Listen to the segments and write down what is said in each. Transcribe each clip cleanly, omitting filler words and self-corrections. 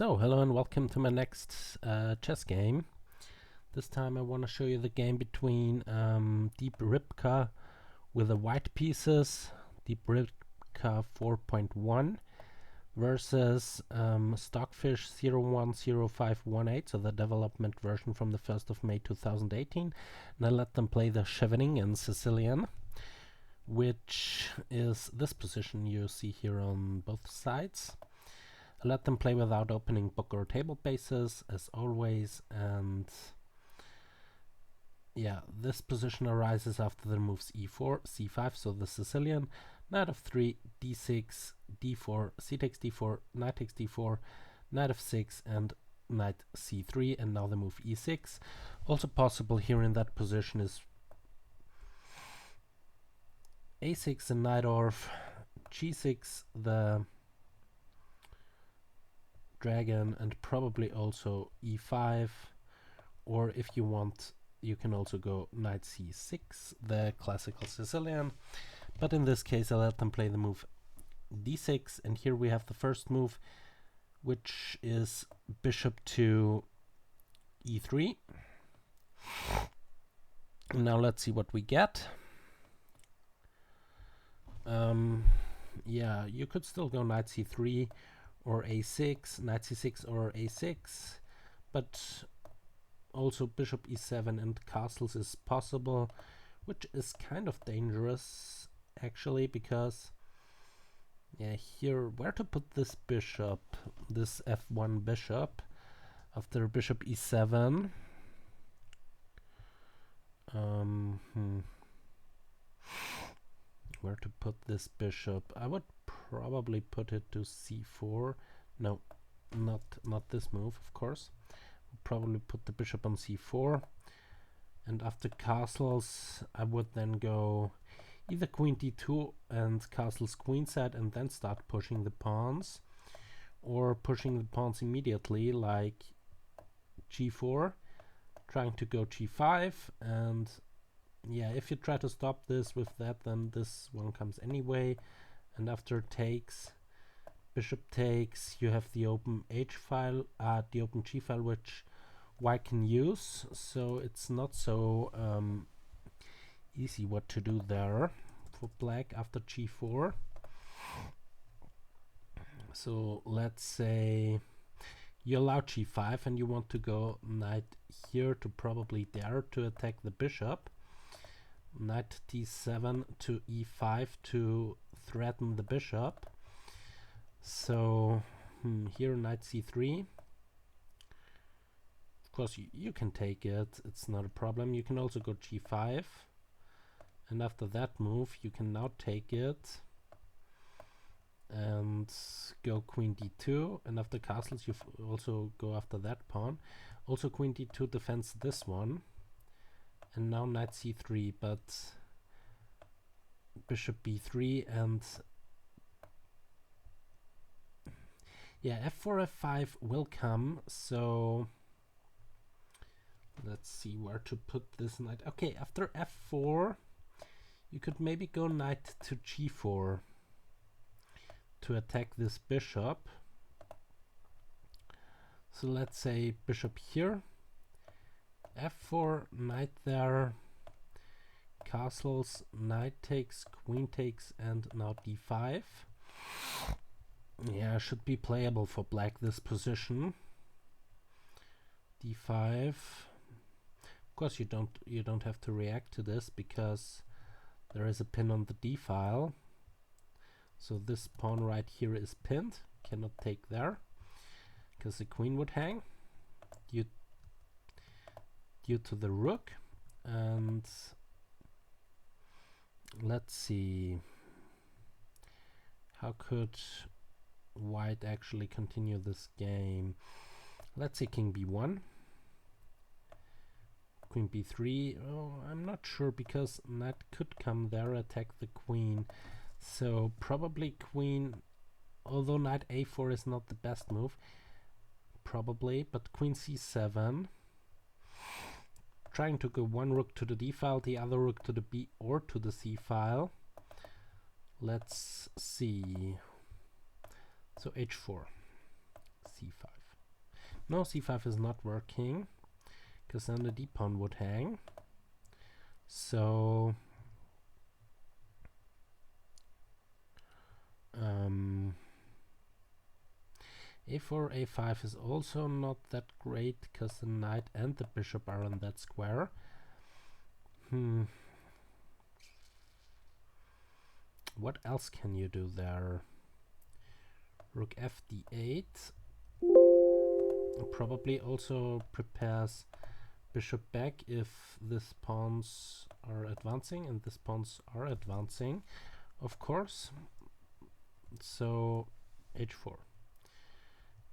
So, hello and welcome to my next chess game. This time I want to show you the game between Deep Rybka with the white pieces, Deep Rybka 4.1 versus Stockfish 010518, so the development version from the 1st of May 2018. And I let them play the Scheveningen Sicilian, which is this position you see here on both sides. I let them play without opening book or table bases, as always, and yeah, this position arises after the moves e4, c5, so the Sicilian, knight f3, d6, d4, c takes d4, knight takes d4, knight f6, and knight c3, and now the move e6. Also possible here in that position is a6 and knight off, g6, the dragon, and probably also e5, or if you want you can also go knight c6, the classical Sicilian, but in this case I let them play the move d6, and here we have the first move, which is bishop to e3. Now let's see what we get. Yeah, you could still go knight c3 or a6, knight c6 or a6, but also bishop e7 and castles is possible, which is kind of dangerous actually, because yeah, here where to put this bishop, this f1 bishop after bishop e7. Where to put this bishop? I would probably put it to c4. No, not this move, of course. Probably put the bishop on c4, and after castles I would then go either queen d2 and castles queenside and then start pushing the pawns, or pushing the pawns immediately like g4, trying to go g5, and yeah, if you try to stop this with that, then this one comes anyway, and after takes, bishop takes, you have the open h file, the open g file, which white can use, so it's not so easy what to do there for black after g4. So let's say you allow g5 and you want to go knight here to probably dare to attack the bishop, knight d7 to e5 to threaten the bishop. So here knight c3. Of course you can take it, it's not a problem. You can also go g5, and after that move you can now take it and go queen d2, and after castles you also go after that pawn. Also queen d2 defends this one, and now knight c3, but bishop b3, and yeah, f4 f5 will come, so let's see where to put this knight. Okay, after f4 you could maybe go knight to g4 to attack this bishop. So let's say bishop here, f4, knight there, castles, knight takes, queen takes, and now d5. Yeah, should be playable for black, this position. d5. Of course you don't have to react to this because there is a pin on the d file. So this pawn right here is pinned, cannot take there because the queen would hang due to the rook. And let's see, how could white actually continue this game? Let's say king b1, queen b3. Oh, I'm not sure, because knight could come there, attack the queen. So probably queen, although knight a4 is not the best move, probably, but queen c7, trying to go one rook to the d file, the other rook to the b or to the c file. Let's see. So h4, c5. No, c5 is not working, because then the d-pawn would hang. So a4, a5 is also not that great, because the knight and the bishop are on that square. What else can you do there? Rook f d8 probably also prepares bishop back if this pawns are advancing, and these pawns are advancing, of course. So h4.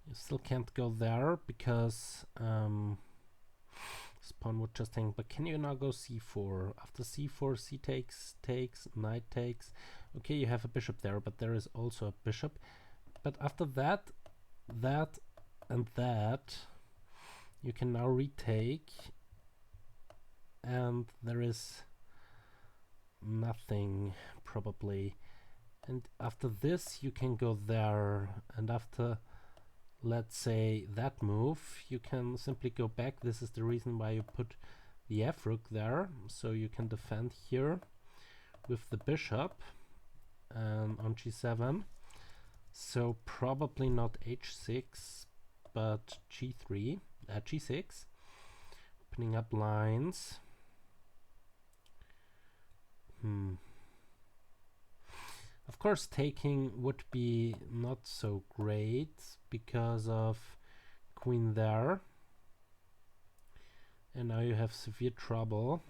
You still can't go there because this pawn would just hang. But can you now go c4? After c4, c takes, knight takes. Okay, you have a bishop there, but there is also a bishop. But after that, and that, you can now retake, and there is nothing probably. And after this, you can go there, and after, let's say, that move, you can simply go back. This is the reason why you put the f rook there, so you can defend here with the bishop on g7. So probably not h6, but g3, g6, opening up lines. Of course, taking would be not so great because of queen there, and now you have severe trouble.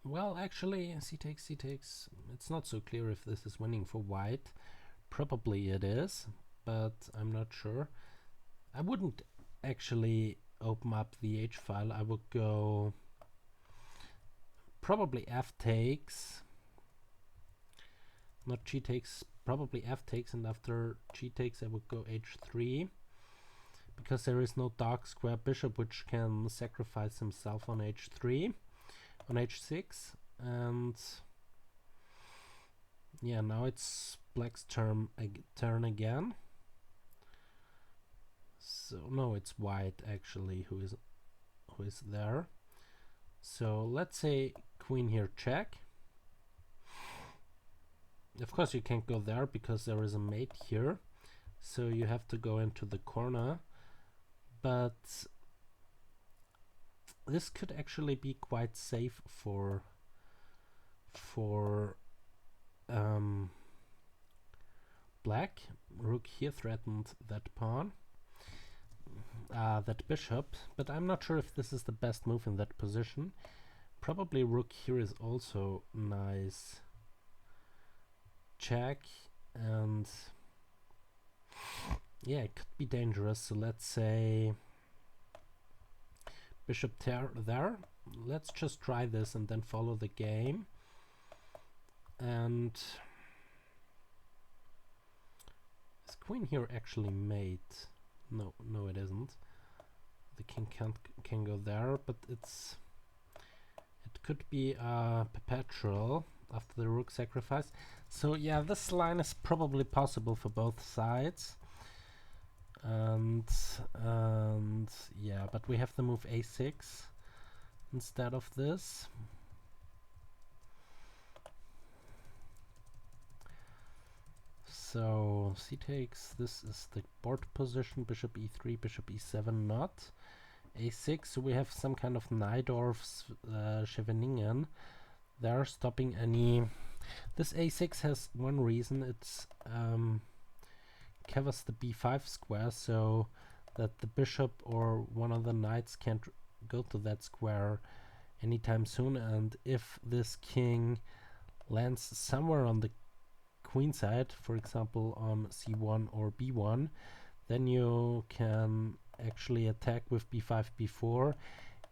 Well, actually, c takes. It's not so clear if this is winning for white. Probably it is, but I'm not sure. I wouldn't actually open up the h file. I would go probably f takes, not g takes, probably f takes, and after g takes I would go h3, because there is no dark square bishop which can sacrifice himself on h3, on h6, and yeah, now it's black's turn again. So no, it's white actually who is there. So let's say queen here check. Of course you can't go there because there is a mate here, so you have to go into the corner, but this could actually be quite safe for black. Rook here threatened that pawn, that bishop, but I'm not sure if this is the best move in that position. Probably rook here is also nice. Check, and yeah, it could be dangerous. So let's say bishop there. Let's just try this and then follow the game. And is queen here actually mate? No, it isn't. The king can go there, but it could be a perpetual after the rook sacrifice. So yeah, this line is probably possible for both sides. And yeah, but we have the move a6 instead of this. So c takes, this is the board position, bishop e3, bishop e7 not. a6, so we have some kind of Najdorf's Scheveningen. They're stopping any. This a6 has one reason, it's covers the b5 square, so that the bishop or one of the knights can't go to that square anytime soon, and if this king lands somewhere on the queen side, for example on c1 or b1, then you can actually attack with b5, b4,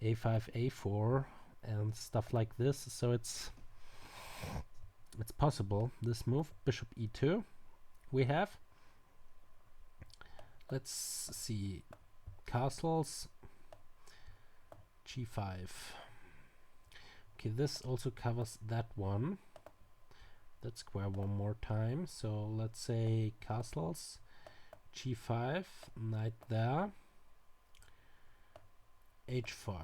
a5, a4 and stuff like this. So it's possible, this move. Bishop e2 we have. Let's see, castles, g5. Okay, this also covers that one, that square one more time. So let's say castles, g5, knight there, h5.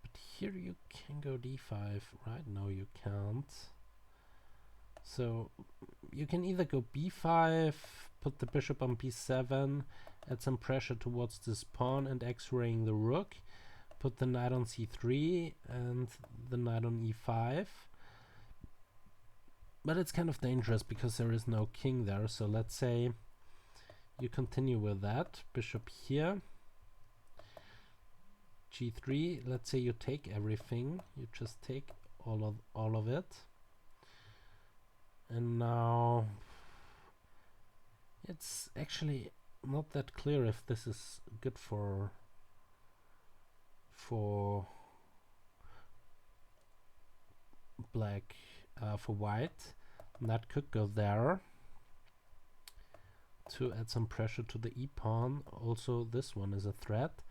But here you can go d5, right? No, you can't. So you can either go b5, put the bishop on b7, add some pressure towards this pawn and x-raying the rook, put the knight on c3 and the knight on e5. But it's kind of dangerous because there is no king there. So let's say you continue with that. Bishop here, g3. Let's say you take everything. You just take all of it. And now it's actually not that clear if this is good for black, for white. That could go there to add some pressure to the e-pawn. Also, this one is a threat.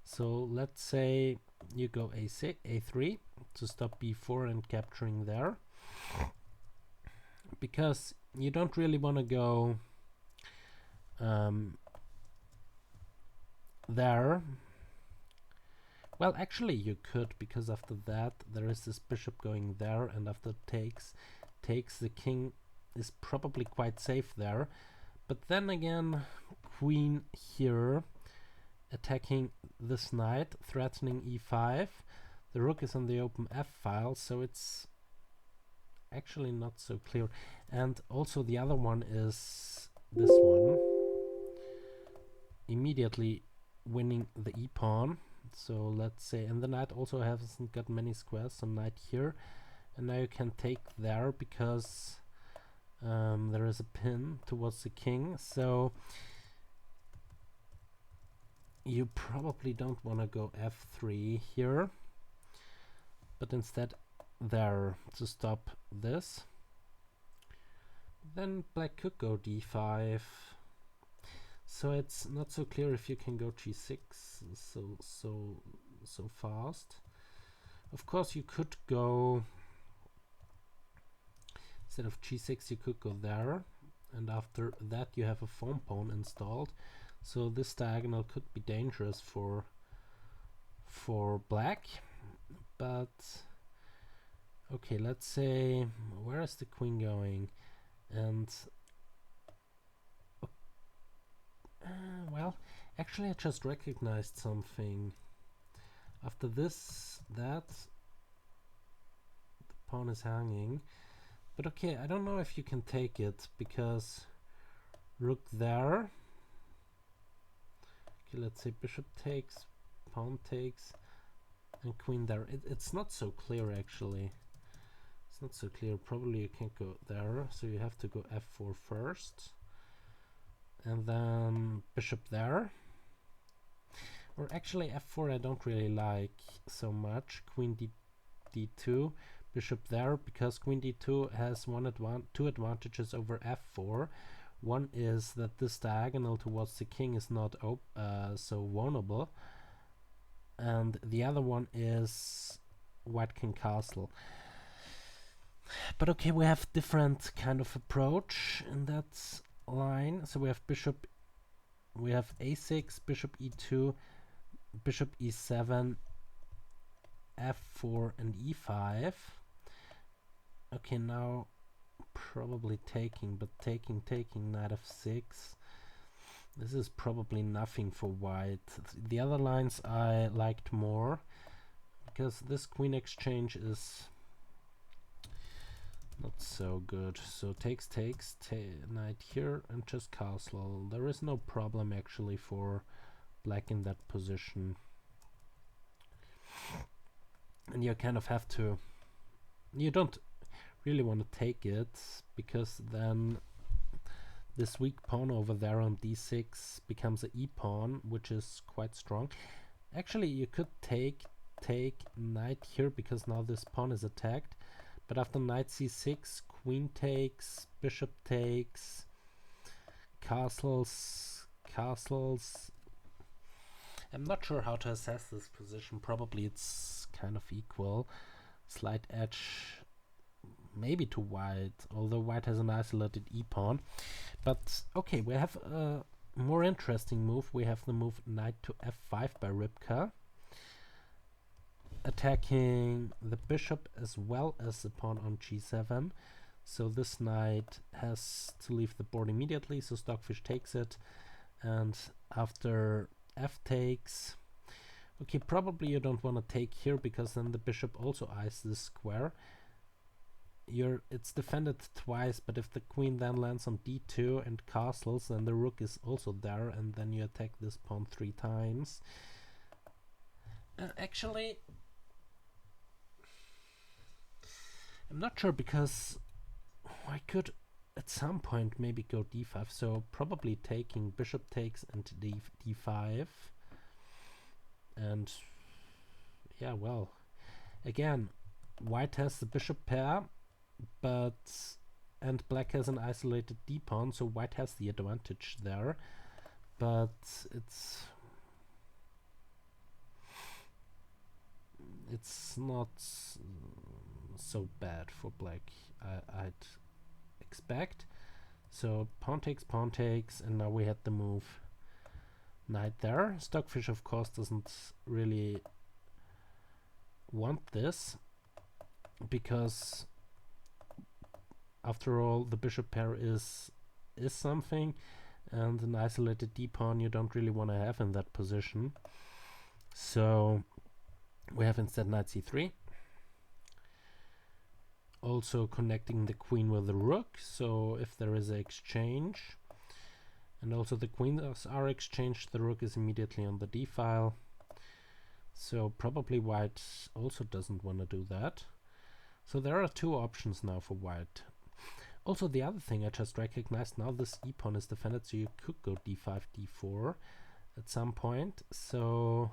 So let's say you go a6, a3 to stop b4 and capturing there. Because you don't really want to go there. Well, actually you could, because after that there is this bishop going there, and after takes the king is probably quite safe there. But then again, queen here attacking this knight, threatening e5. The rook is on the open f file, so it's actually not so clear. And also the other one is this one, immediately winning the e-pawn. So let's say, and the knight also hasn't got many squares, so knight here, and now you can take there because there is a pin towards the king. So you probably don't want to go f3 here, but instead there to stop this. Then black could go d5. So it's not so clear if you can go g6 so fast. Of course you could go, instead of g6 you could go there, and after that you have a phone pawn installed. So this diagonal could be dangerous for black. But okay, let's say, where is the queen going? And well, actually I just recognized something. After this, the pawn is hanging. But okay, I don't know if you can take it, because rook there. Okay, let's say bishop takes, pawn takes, and queen there. It's not so clear actually. It's not so clear. Probably you can't go there, so you have to go f4 first. And then bishop there. Or actually f4 I don't really like so much. Queen d2, bishop there, because queen d2 has two advantages over f4. One is that this diagonal towards the king is not so vulnerable, and the other one is white can castle. But okay, we have different kind of approach in that line. So we have bishop, we have a6, bishop e2, bishop e7, f4 and e5. Okay, now probably taking, but taking, knight f6. This is probably nothing for white. The other lines I liked more, because this queen exchange is not so good. So takes, knight here, and just castle. There is no problem actually for black in that position. And you kind of have to, you don't really want to take it, because then this weak pawn over there on d6 becomes an e-pawn, which is quite strong. Actually, you could take knight here, because now this pawn is attacked. But after knight c6, queen takes, bishop takes, castles. I'm not sure how to assess this position. Probably it's kind of equal. Slight edge maybe to white, although white has an isolated e-pawn. But okay, we have a more interesting move. We have the move knight to f5 by Rybka, attacking the bishop as well as the pawn on g7. So this knight has to leave the board immediately, so Stockfish takes it, and after f takes, okay, probably you don't want to take here because then the bishop also eyes this square. It's defended twice, but if the queen then lands on d2 and castles, then the rook is also there, and then you attack this pawn 3 times. Actually, I'm not sure, because I could at some point maybe go d5, so probably taking bishop takes and d5. And yeah, well, again, white has the bishop pair, and black has an isolated d-pawn, so white has the advantage there, but it's not so bad for black, I'd expect. So pawn takes, and now we had the move knight there. Stockfish, of course, doesn't really want this, because after all, the bishop pair is something, and an isolated d-pawn you don't really want to have in that position. So we have instead knight c3, also connecting the queen with the rook, so if there is an exchange, and also the queens are exchanged, the rook is immediately on the d-file. So probably white also doesn't want to do that. So there are two options now for white. Also, the other thing I just recognized, now this e-pawn is defended, so you could go d5, d4 at some point. So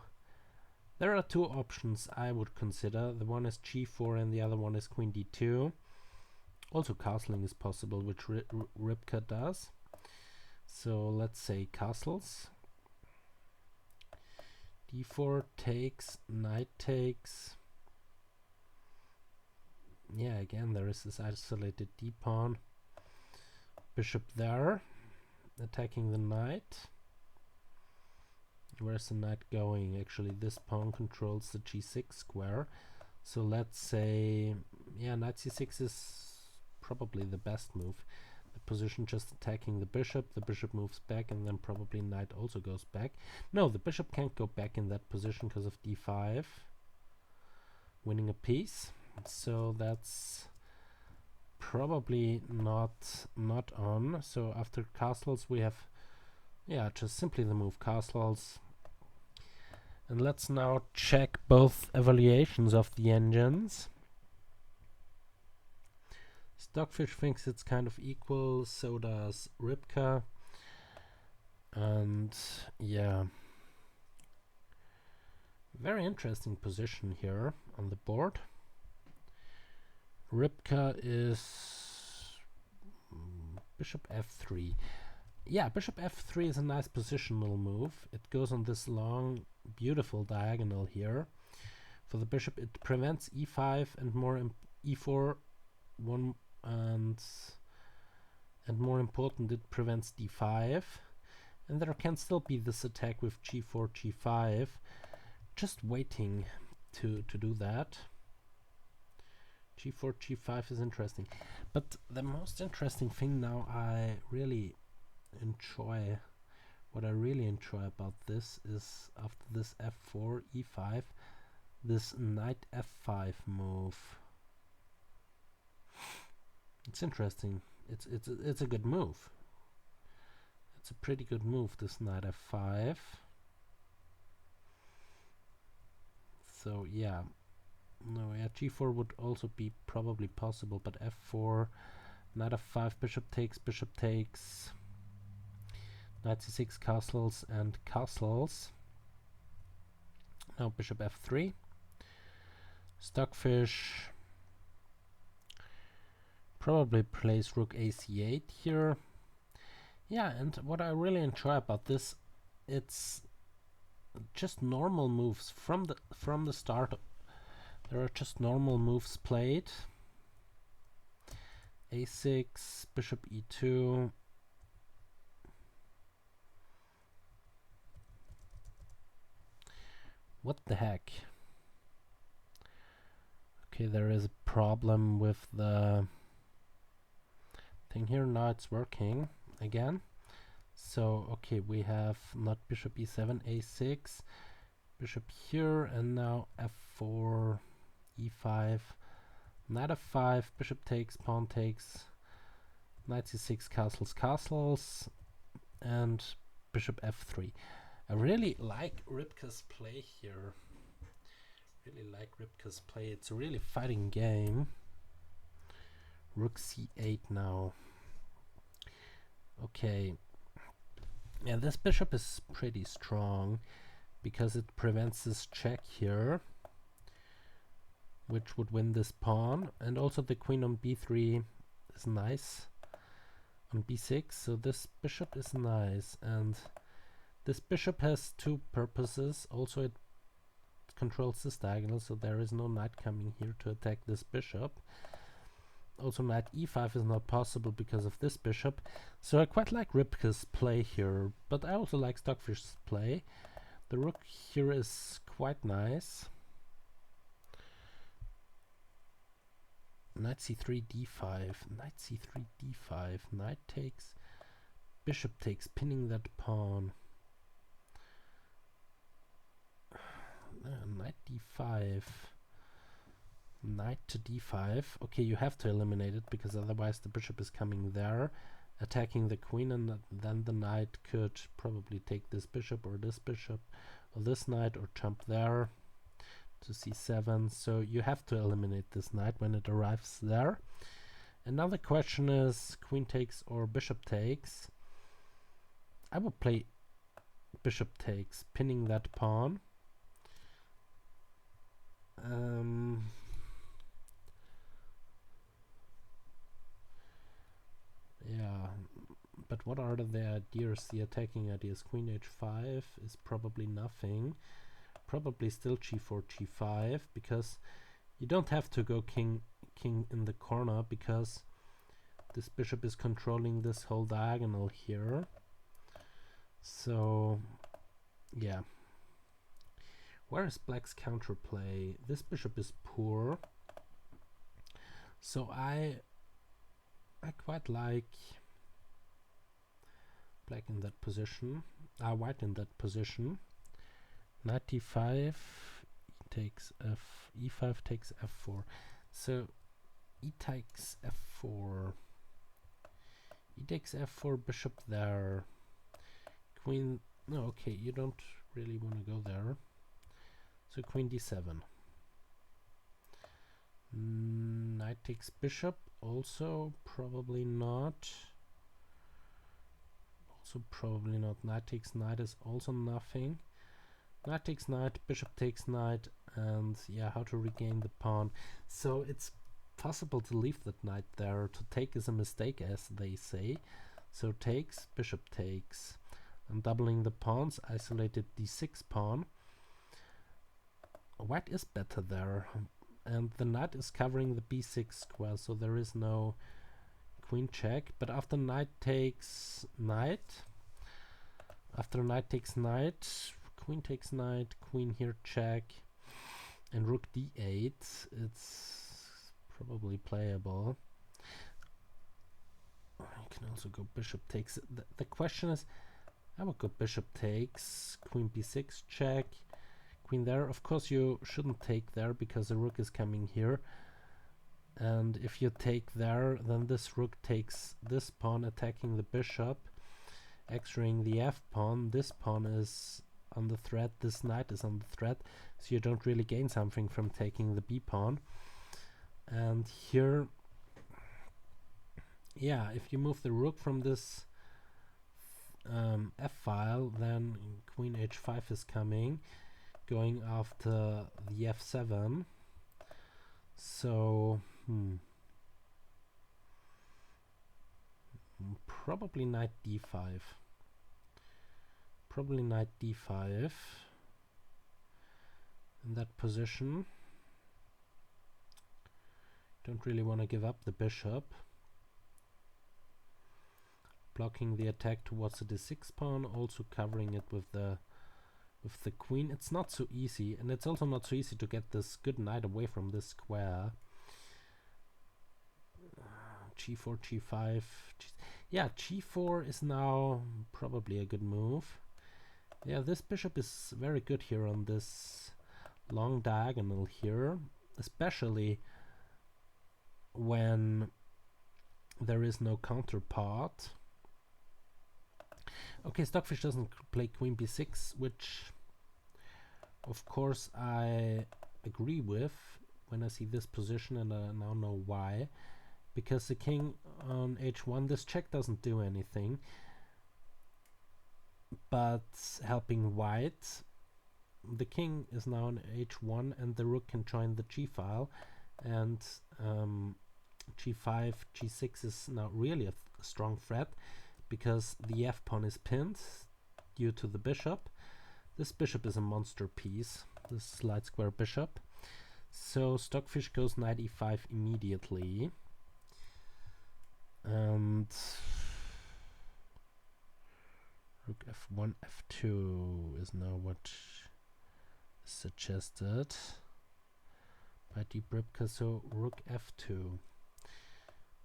there are two options I would consider. The one is g4 and the other one is queen d2. Also castling is possible, which Rybka does. So let's say castles. d4 takes, knight takes. Yeah, again, there is this isolated d-pawn. Bishop there, attacking the knight. Where's the knight going? Actually, this pawn controls the g6 square. So let's say, yeah, knight c6 is probably the best move. The position just attacking the bishop moves back, and then probably knight also goes back. No, the bishop can't go back in that position because of d5, winning a piece. So that's probably not on. So after castles we have, yeah, just simply the move castles. And let's now check both evaluations of the engines. Stockfish thinks it's kind of equal, so does Rybka. And yeah, very interesting position here on the board. Rybka is bishop f3. Yeah, bishop f3 is a nice positional move. It goes on this long, beautiful diagonal here. For the bishop, it prevents e5 and more e4, and more important, it prevents d5. And there can still be this attack with g4, g5. Just waiting to do that. g4, g5 is interesting. But the most interesting thing now I really enjoy, what I really enjoy about this is after this f4, e5, this knight f5 move. It's interesting. It's a good move. It's a pretty good move, this knight f5. So yeah. No, yeah, g4 would also be probably possible, but f4, knight f5, bishop takes, knight c6, castles and castles. Now bishop f3. Stockfish probably plays rook ac8 here. Yeah, and what I really enjoy about this, it's just normal moves from the start. There are just normal moves played. a6, bishop e2. What the heck? Okay, there is a problem with the thing here. Now it's working again. So, okay, we have not bishop e7, a6, bishop here, and now f4, e5, knight f5, bishop takes, pawn takes, knight c6, castles, castles, and bishop f3. I really like Rybka's play here. It's a really fighting game. Rook c8 now. Okay. Yeah, this bishop is pretty strong because it prevents this check here, which would win this pawn, and also the queen on b3 is nice on b6, so this bishop is nice, and this bishop has two purposes. Also, it controls this diagonal, so there is no knight coming here to attack this bishop. Also, knight e5 is not possible because of this bishop. So I quite like Rybka's play here, but I also like Stockfish's play. The rook here is quite nice. Knight c3, d5, knight c3, d5, knight takes, bishop takes, pinning that pawn. Knight d5, knight to d5. Okay, you have to eliminate it because otherwise the bishop is coming there, attacking the queen, and then the knight could probably take this bishop or this knight, or jump there to c7. So you have to eliminate this knight when it arrives there. And now the question is queen takes or bishop takes. I would play bishop takes, pinning that pawn. Yeah, but what are the ideas, the attacking ideas? Queen h5 is probably nothing. Probably still g4, g5, because you don't have to go king in the corner, because this bishop is controlling this whole diagonal here. So, yeah. Where is black's counterplay? This bishop is poor. So I quite like black in that position. White in that position. Knight d5 takes e5 takes f4. So e takes f4. E takes f4, bishop there. Queen. No, okay, you don't really want to go there. So queen d7. Knight takes bishop. Also probably not. Knight takes knight is also nothing. Knight takes knight, bishop takes knight, and yeah, how to regain the pawn. So it's possible to leave that knight there. To take is a mistake, as they say. So takes, bishop takes. I'm doubling the pawns, isolated d6 pawn. White is better there, and the knight is covering the b6 square, so there is no queen check. But after knight takes knight, queen takes knight, queen here check, and rook d8, it's probably playable. You can also go bishop takes. The question is, I would go bishop takes, queen b6 check, queen there. Of course you shouldn't take there because the rook is coming here, and if you take there, then this rook takes this pawn, attacking the bishop, x-raying the f pawn. This pawn is on the threat, this knight is on the threat, so you don't really gain something from taking the b pawn. And here, yeah, if you move the rook from this f file, then queen h5 is coming, going after the f7. So probably knight d5. Probably knight d5 in that position. Don't really want to give up the bishop. blocking the attack towards the d6 pawn, also covering it with the queen. It's not so easy, and it's also not so easy to get this good knight away from this square. G4, G5. Yeah, G4 is now probably a good move. Yeah, this bishop is very good here on this long diagonal here, especially when there is no counterpart. Okay, Stockfish doesn't play queen b6, which of course I agree with when I see this position, and I now know why. Because the king on h1, this check doesn't do anything, but helping white. The king is now on h1, and the rook can join the g-file, and g5, g6 is now really a strong threat, because the f-pawn is pinned due to the bishop. This bishop is a monster piece, this light square bishop. So Stockfish goes knight e5 immediately. And rook f1, f2 is now what is suggested by Rybka. So rook f2.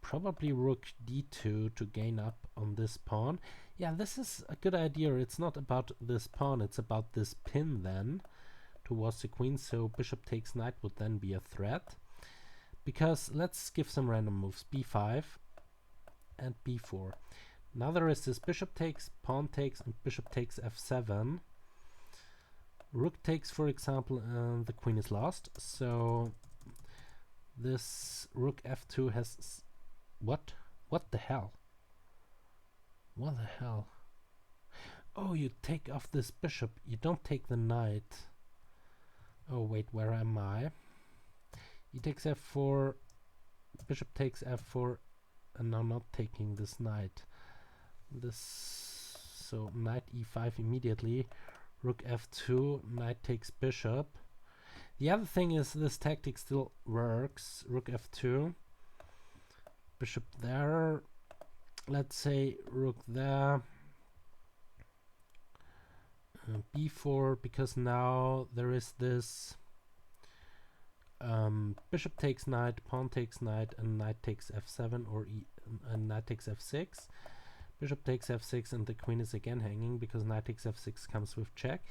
Probably rook d2 to gain up on this pawn. Yeah, this is a good idea. It's not about this pawn, it's about this pin then towards the queen. So bishop takes knight would then be a threat. Because let's give some random moves. b5 and b4. Now there is this bishop takes, pawn takes, and bishop takes f7. Rook takes, for example, and the queen is lost. So this rook f2 has... What? What the hell? What the hell? Oh, you take off this bishop. You don't take the knight. Oh, wait, where am I? He takes f4, bishop takes f4, and now not taking this knight. So knight e5 immediately, rook f2, knight takes bishop. The other thing is this tactic still works. Rook f2, bishop there, let's say rook there, b4, because now there is this bishop takes knight, pawn takes knight, and knight takes f7, or and knight takes f6. Bishop takes f6, and the queen is again hanging because knight takes f6 comes with check.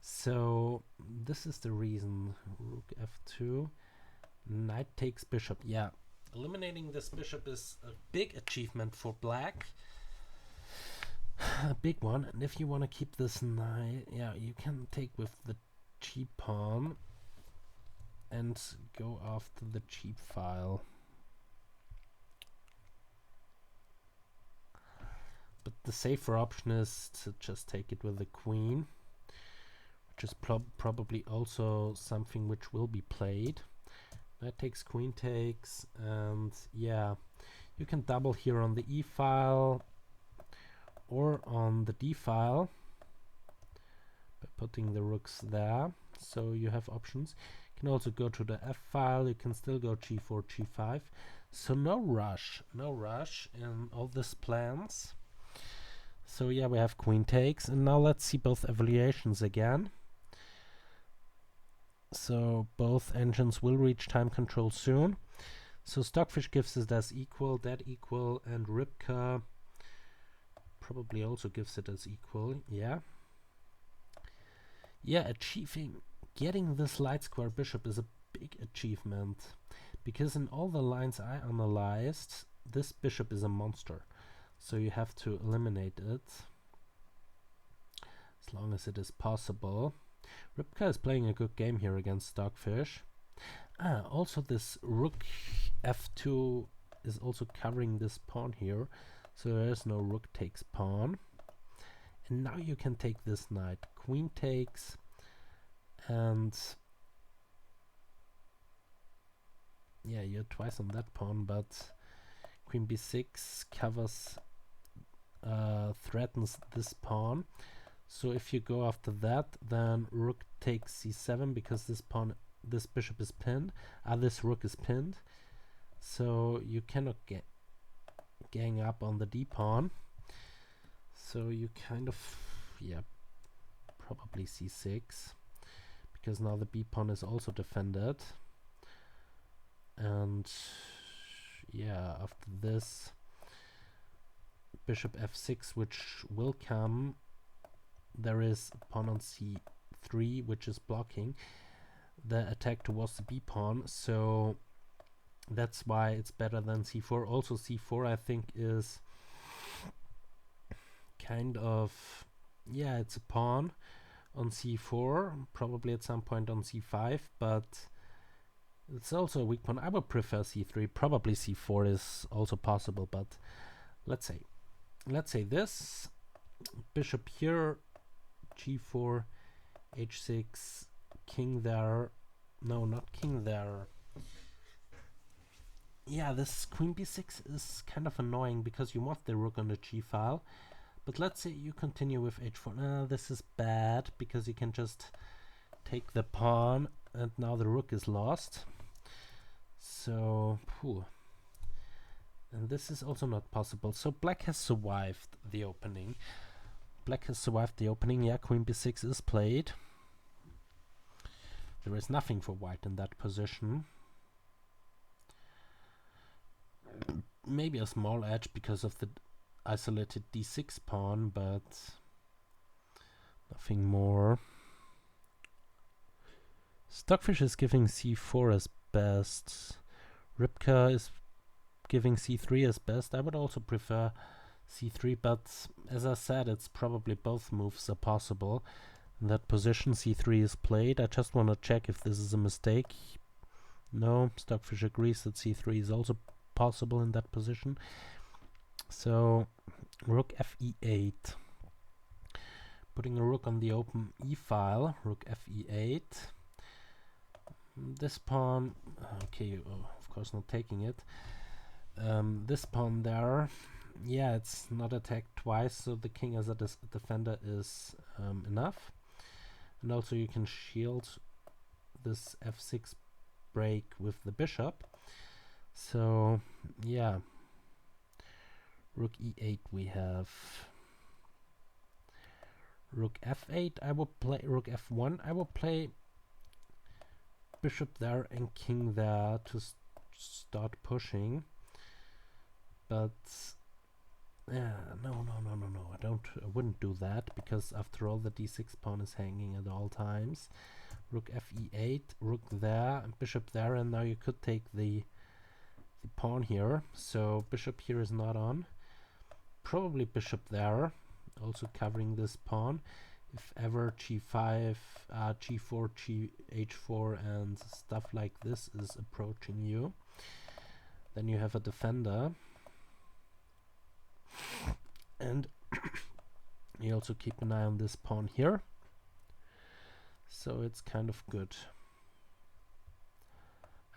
So this is the reason. Rook f2, knight takes bishop. Yeah, eliminating this bishop is a big achievement for black. A big one. And if you want to keep this knight, yeah, you can take with the cheap pawn and go after the cheap file. But the safer option is to just take it with the queen, which is probably also something which will be played. Knight takes, queen takes, and yeah, you can double here on the e file or on the d file by putting the rooks there. So you have options. You can also go to the f file. You can still go g4, g5. So no rush in all these plans. So yeah, we have queen takes, and now let's see both evaluations again. So both engines will reach time control soon. So Stockfish gives it as equal, that equal, and Rybka probably also gives it as equal. Yeah, getting this light square bishop is a big achievement, because in all the lines I analyzed, this bishop is a monster. So you have to eliminate it as long as it is possible. Rybka is playing a good game here against Stockfish. Also this rook f2 is also covering this pawn here, so there is no rook takes pawn. And now you can take this knight. Queen takes, and yeah, you're twice on that pawn, but queen b6 covers, threatens this pawn. So if you go after that, then rook takes c7, because this bishop is pinned. This rook is pinned, so you cannot gang up on the d pawn. So you kind of, yeah, probably c6, because now the b pawn is also defended. And yeah, after this, bishop f6, which will come. There is a pawn on c3, which is blocking the attack towards the b pawn, so that's why it's better than c4. Also c4 I think is kind of, yeah, it's a pawn on c4, probably at some point on c5, but it's also a weak pawn. I would prefer c3. Probably c4 is also possible, but let's say this bishop here, g4, h6, king there. No, not king there. Yeah, this queen b6 is kind of annoying because you want the rook on the g file. But let's say you continue with h4. This is bad because you can just take the pawn and now the rook is lost. So, and this is also not possible. So black has survived the opening. Yeah, queen b6 is played. There is nothing for white in that position. Maybe a small edge because of the isolated d6 pawn, but nothing more. Stockfish is giving c4 as best. Rybka is giving c3 as best. I would also prefer c3, but as I said, it's probably both moves are possible. In that position, c3 is played. I just want to check if this is a mistake. No, Stockfish agrees that c3 is also possible in that position. So, rook fe8. Putting a rook on the open e-file, rook fe8. This pawn, okay, of course not taking it. This pawn there, yeah, it's not attacked twice, so the king as a defender is enough. And also you can shield this f6 break with the bishop. So, yeah, rook e8 we have. Rook f8, I will play rook f1. I will play bishop there and king there to start pushing. But yeah, no, I wouldn't do that, because after all the d6 pawn is hanging at all times. Rook fe8, rook there, and bishop there, and now you could take the pawn here. So bishop here is not on. Probably bishop there, also covering this pawn. If ever g5, g4, h4 and stuff like this is approaching you, then you have a defender. And you also keep an eye on this pawn here. So it's kind of good.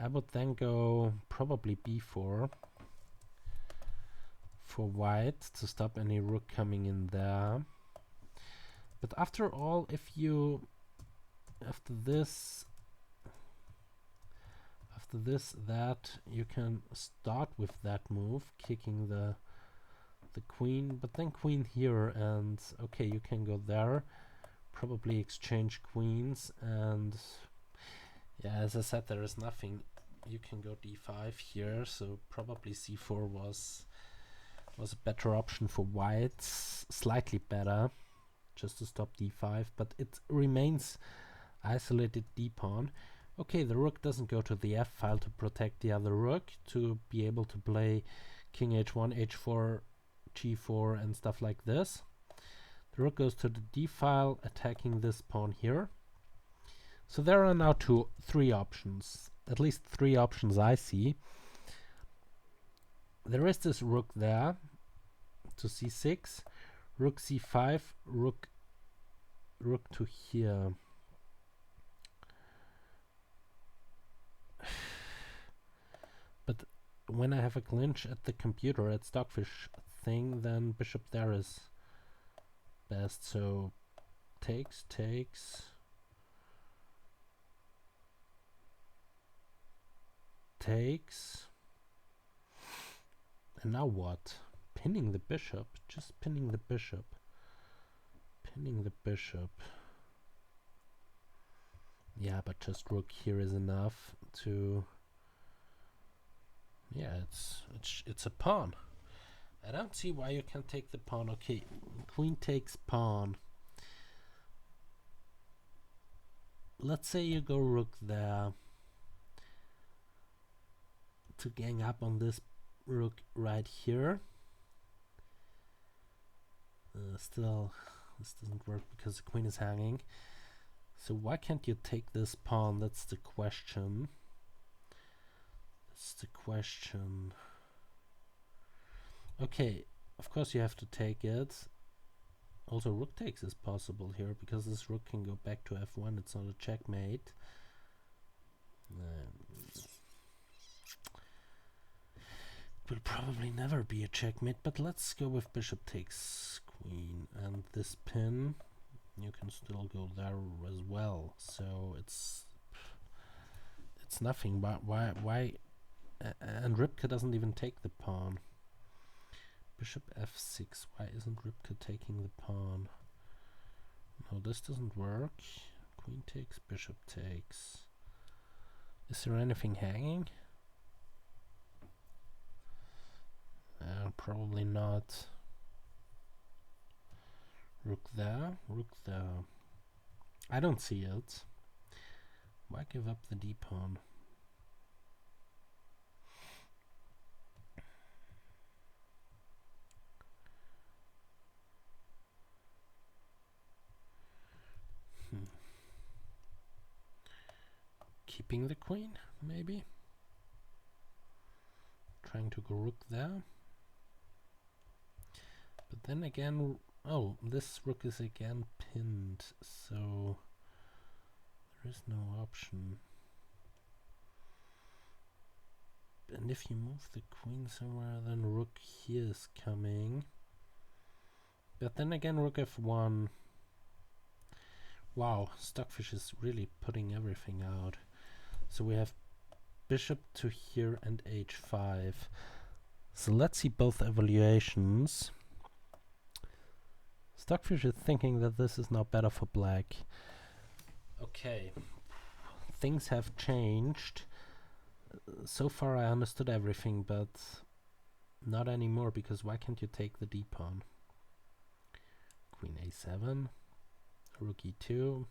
I would then go probably b4 for white to stop any rook coming in there. But after all, if you after this that, you can start with that move, kicking the queen, but then queen here, and okay, you can go there, probably exchange queens, and yeah, as I said, there is nothing. You can go d5 here, so probably c4 was a better option for white, slightly better, just to stop d5, but it remains isolated d pawn. Okay, the rook doesn't go to the f file to protect the other rook, to be able to play king h1, h4, g4 and stuff like this. The rook goes to the d file, attacking this pawn here. So there are now three options, at least three options I see. There is this rook there to c6, rook c5, rook to here. But when I have a clinch at the computer at Stockfish thing, then bishop there is best. So takes, and now what? Pinning the bishop, just pinning the bishop. Pinning the bishop. Yeah, but just rook here is enough to... Yeah, it's a pawn. I don't see why you can't take the pawn. Okay, queen takes pawn. Let's say you go rook there to gang up on this rook right here. Still, this doesn't work because the queen is hanging. So why can't you take this pawn? That's the question. That's the question. Okay, of course you have to take it. Also, rook takes is possible here because this rook can go back to f1. It's not a checkmate. Will probably never be a checkmate, but let's go with bishop takes queen, and this pin you can still go there as well. So it's nothing. But why? And Rybka doesn't even take the pawn. Bishop f6. Why isn't Rybka taking the pawn? No, this doesn't work. Queen takes, bishop takes. Is there anything hanging? Probably not. Rook there, rook there. I don't see it. Why give up the d pawn? Keeping the queen, maybe? Trying to go rook there. But then again, oh, this rook is again pinned, so there is no option. And if you move the queen somewhere, then rook here is coming. But then again, rook f1. Wow, Stockfish is really putting everything out. So we have bishop to here and h5. So let's see both evaluations. Stockfish is thinking that this is now better for black. Okay, things have changed. So far I understood everything, but not anymore, because why can't you take the d pawn? Queen a7, rook e2.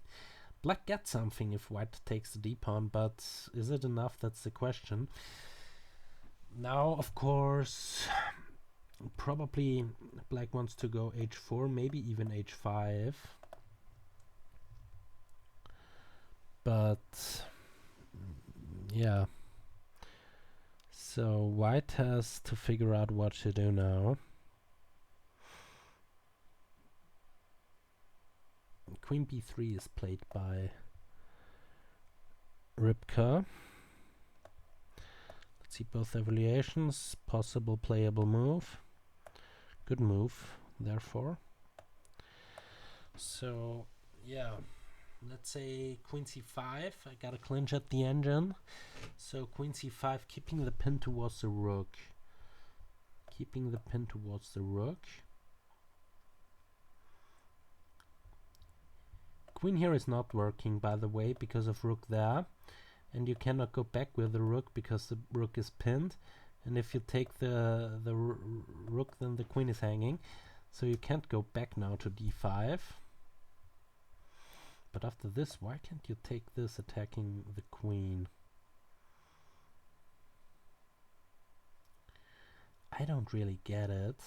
Black gets something if white takes the d pawn, but is it enough? That's the question. Now, of course, probably black wants to go h4, maybe even h5. But yeah. So white has to figure out what to do now. Queen b3 is played by Rybka. Let's see both evaluations. Possible playable move. Good move, therefore. So, yeah. Let's say queen c5. I got a clinch at the engine. So queen c5, keeping the pin towards the rook. Keeping the pin towards the rook. Queen here is not working, by the way, because of rook there. And you cannot go back with the rook because the rook is pinned. And if you take the rook, then the queen is hanging. So you can't go back now to d5. But after this, why can't you take this attacking the queen? I don't really get it.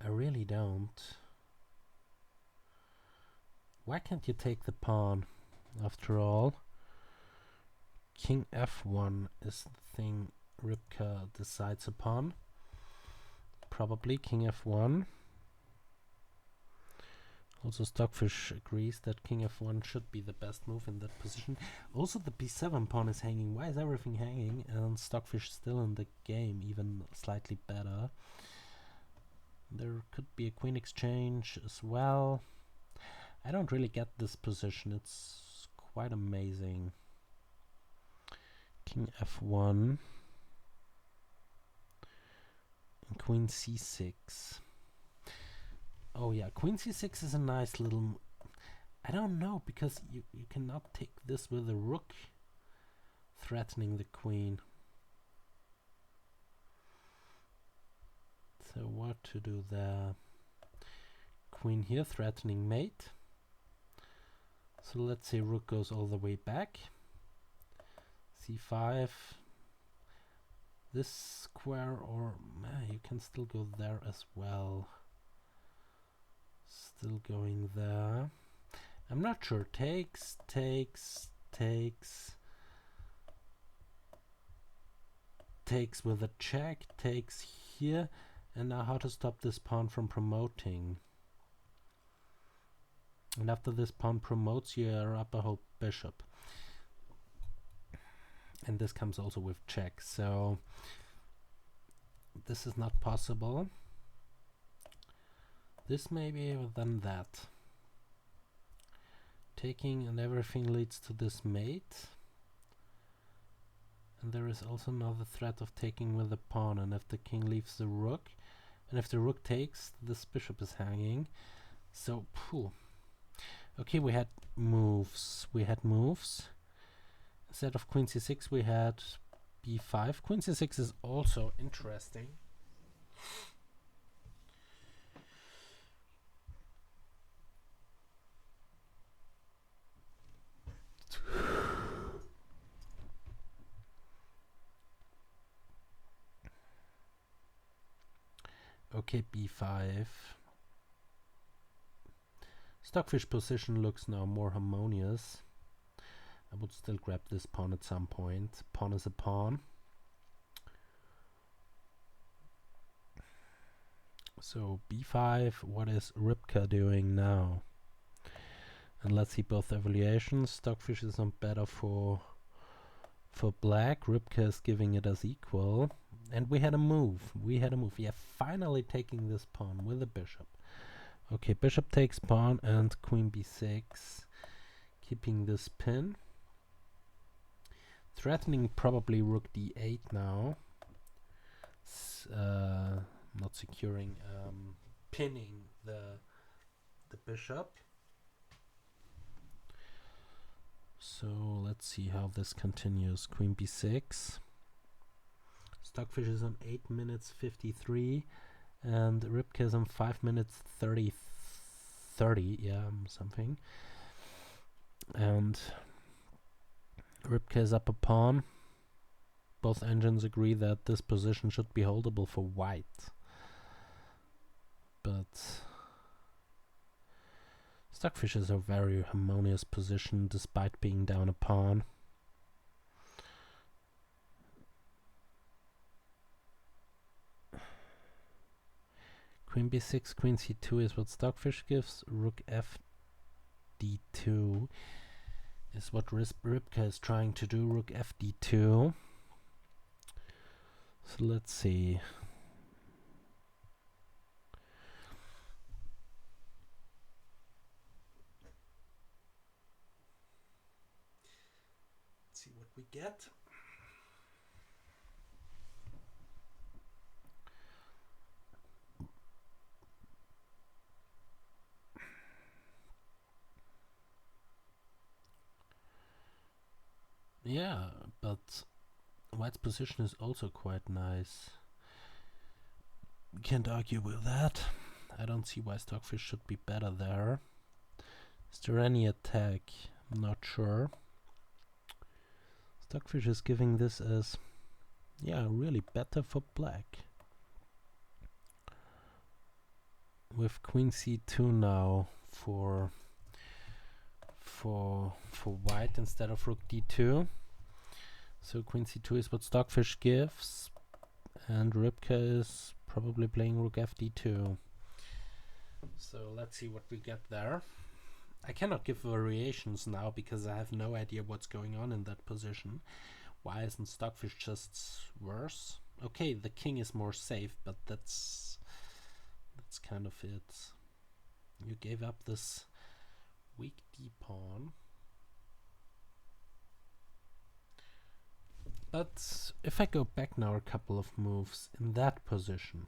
I really don't. Why can't you take the pawn, after all? King f1 is the thing Rybka decides upon. Probably king f1. Also Stockfish agrees that king f1 should be the best move in that position. Also the b7 pawn is hanging. Why is everything hanging? And Stockfish still in the game, even slightly better. There could be a queen exchange as well. I don't really get this position. It's quite amazing. King f1. And queen c6. Oh yeah, queen c6 is a nice little... I don't know, because you cannot take this with a rook threatening the queen. So what to do there? Queen here threatening mate. So let's say rook goes all the way back. c5. This square, or you can still go there as well. Still going there. I'm not sure. Takes. Takes with a check. Takes here. And now how to stop this pawn from promoting. And after this pawn promotes, you're up a whole bishop. And this comes also with check. So this is not possible. This maybe, but then that. Taking and everything leads to this mate. And there is also another threat of taking with the pawn. And if the king leaves the rook, and if the rook takes, this bishop is hanging. So, phew. Okay, we had moves. Instead of queen c6, we had b5. Queen c6 is also interesting. Okay, b5. Stockfish position looks now more harmonious. I would still grab this pawn at some point. Pawn is a pawn. So b5, what is Rybka doing now? And let's see both evaluations. Stockfish is not better for black. Rybka is giving it as equal. And we had a move. Yeah, finally taking this pawn with a bishop. Okay, bishop takes pawn and queen b6. Keeping this pin. Threatening probably rook d8 now. Not securing, pinning the bishop. So let's see how this continues. Queen b6. Stockfish is on 8 minutes 53 and Rybka is on 5 minutes 30, yeah, something. And Rybka is up a pawn. Both engines agree that this position should be holdable for white. But Stockfish is a very harmonious position despite being down a pawn. Queen b6, queen c2 is what Stockfish gives. Rook f d2 is what Rybka is trying to do. Rook f d2. So let's see. Let's see what we get. Yeah, but white's position is also quite nice. Can't argue with that. I don't see why Stockfish should be better there. Is there any attack? I'm not sure. Stockfish is giving this as, yeah, really better for black. With queen c2 now for white instead of rook d2. So queen c2 is what Stockfish gives, and Rybka is probably playing rook f d2. So let's see what we get there. I cannot give variations now because I have no idea what's going on in that position. Why isn't Stockfish just worse? Okay, the king is more safe, but that's kind of it. You gave up this weak d pawn. But if I go back now a couple of moves in that position,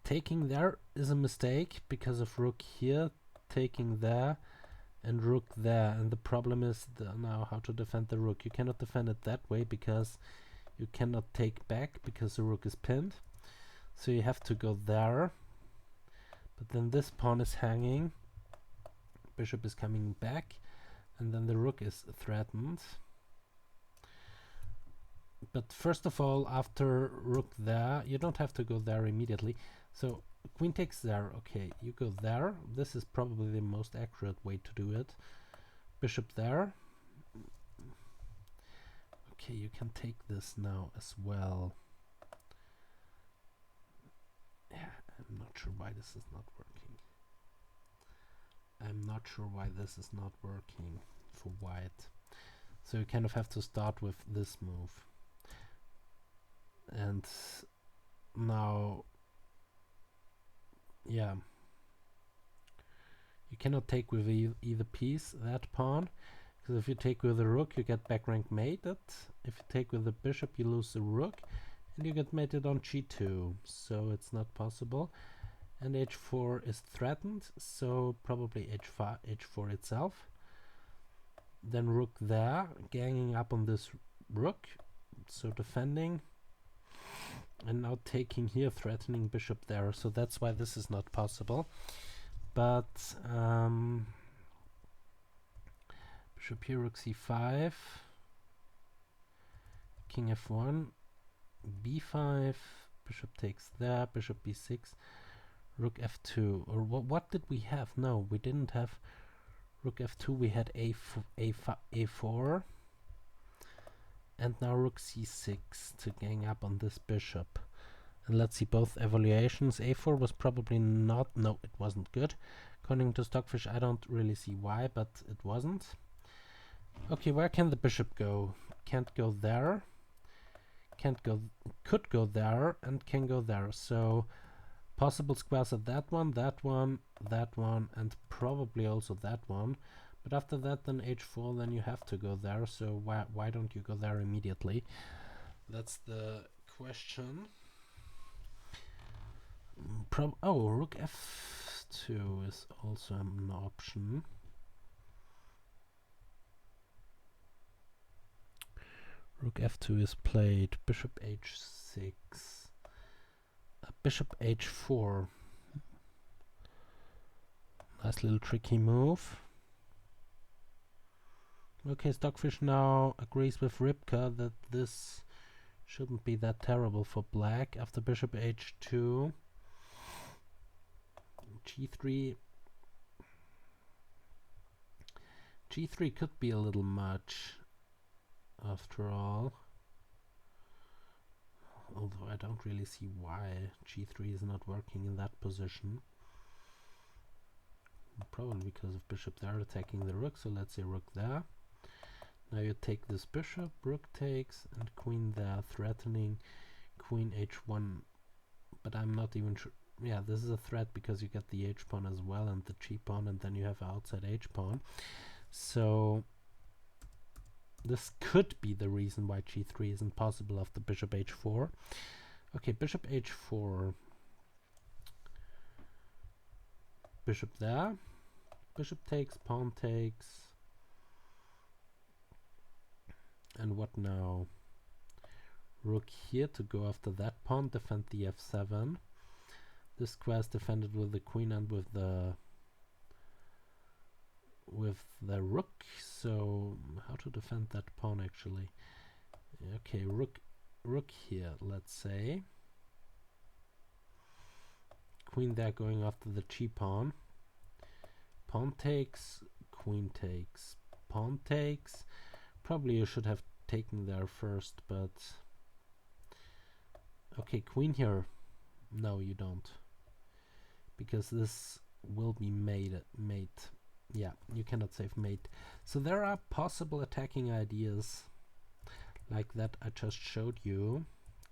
taking there is a mistake because of rook here taking there and rook there, and the problem is now how to defend the rook. You cannot defend it that way because you cannot take back because the rook is pinned, so you have to go there, but then this pawn is hanging, bishop is coming back, and then the rook is threatened. But first of all, after rook there, you don't have to go there immediately. So queen takes there. Okay, you go there. This is probably the most accurate way to do it. Bishop there. Okay, you can take this now as well. Yeah, I'm not sure why this is not working. I'm not sure why this is not working for white. So you kind of have to start with this move. And now, yeah, you cannot take with either piece that pawn, because if you take with the rook, you get back rank mated. If you take with the bishop, you lose the rook, and you get mated on g2, so it's not possible. And h4 is threatened, so probably h4 itself. Then rook there, ganging up on this rook, so defending. And now taking here, threatening bishop there, so that's why this is not possible. But bishop here, rook c5, king f1, b5, bishop takes there, bishop b6, rook f2. Or what did we have? No, we didn't have rook f2, we had a4. And now rook c6 to gang up on this bishop. And let's see both evaluations. a4 was probably not, no, it wasn't good. According to Stockfish, I don't really see why, but it wasn't. Okay, where can the bishop go? Can't go there. Can't go, could go there, and can go there. So possible squares are that one, and probably also that one. But after that, then h4, then you have to go there. So why don't you go there immediately? That's the question. Oh, rook f2 is also an option. Rook f2 is played. Bishop h6. Bishop h4. Nice little tricky move. Okay, Stockfish now agrees with Rybka that this shouldn't be that terrible for black. After bishop h2, g3. g3 could be a little much after all. Although I don't really see why g3 is not working in that position. Probably because of bishop there attacking the rook, so let's say rook there. Now you take this bishop, rook takes, and queen there, threatening queen h1. But I'm not even sure. Yeah, this is a threat because you get the h-pawn as well and the g-pawn, and then you have outside h-pawn. So this could be the reason why g3 isn't possible after bishop h4. Okay, bishop h4. Bishop there. Bishop takes, pawn takes. And what now? Rook here to go after that pawn, defend the f7. This square is defended with the queen and with the rook. So how to defend that pawn actually? Okay, rook here, let's say. Queen there going after the g-pawn. Pawn takes, queen takes, pawn takes. Probably you should have taken there first, but okay, queen here. No, you don't, because this will be mate. Yeah, you cannot save mate. So there are possible attacking ideas like that I just showed you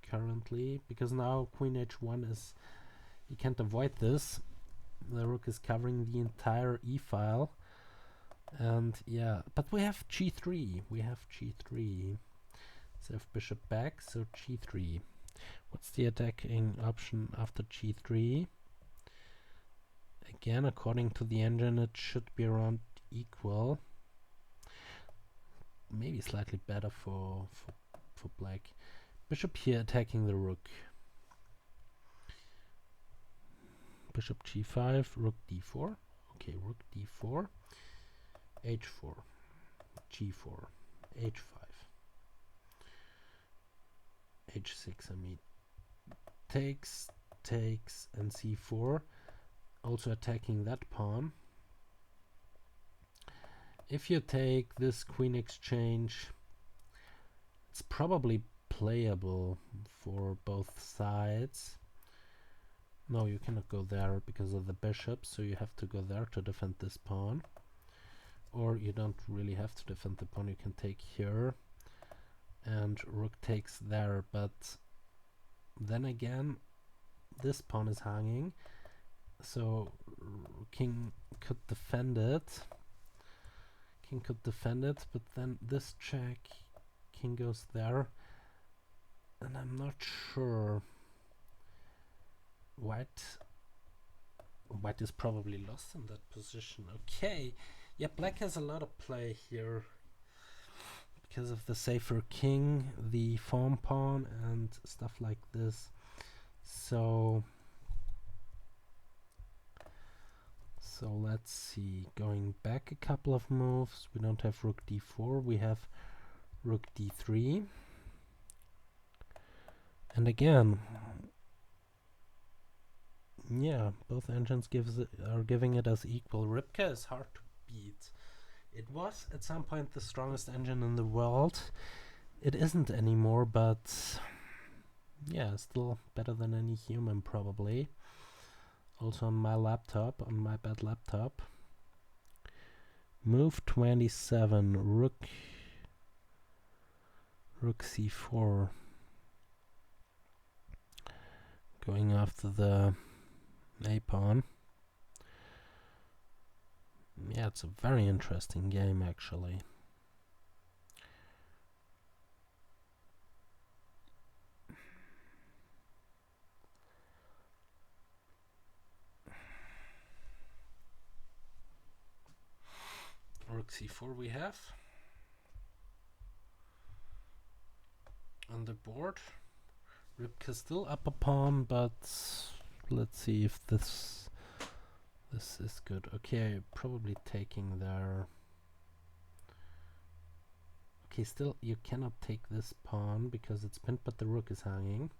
currently, because now queen h1 is, you can't avoid this. The rook is covering the entire e-file. And yeah, but we have g3. We have g3. So if bishop back, so g3. What's the attacking option after g3? Again, according to the engine, it should be around equal. Maybe slightly better for black. Bishop here attacking the rook. Bishop g5, rook d4. Okay, rook d4, h4, g4, h5, h6, I mean. Takes, and c4. Also attacking that pawn. If you take this queen exchange, it's probably playable for both sides. No, you cannot go there because of the bishop, so you have to go there to defend this pawn. Or you don't really have to defend the pawn, you can take here and rook takes there, but then again this pawn is hanging, so king could defend it. King could defend it, but then this check, king goes there, and I'm not sure. White is probably lost in that position. Okay, yeah, black has a lot of play here because of the safer king, the farm pawn, and stuff like this. So let's see, going back a couple of moves, we don't have rook d4, we have rook d3. And again, yeah, both engines are giving it as equal. Rybka is hard to beat. It was at some point the strongest engine in the world. It isn't anymore, but yeah, still better than any human probably. Also on my laptop, on my bad laptop. Move 27, rook c4. Going after the a pawn. Yeah, it's a very interesting game actually. Rook c4 we have on the board. Rybka still up a pawn, but let's see if this is good. Okay, probably taking there. Okay, still you cannot take this pawn because it's pinned, but the rook is hanging.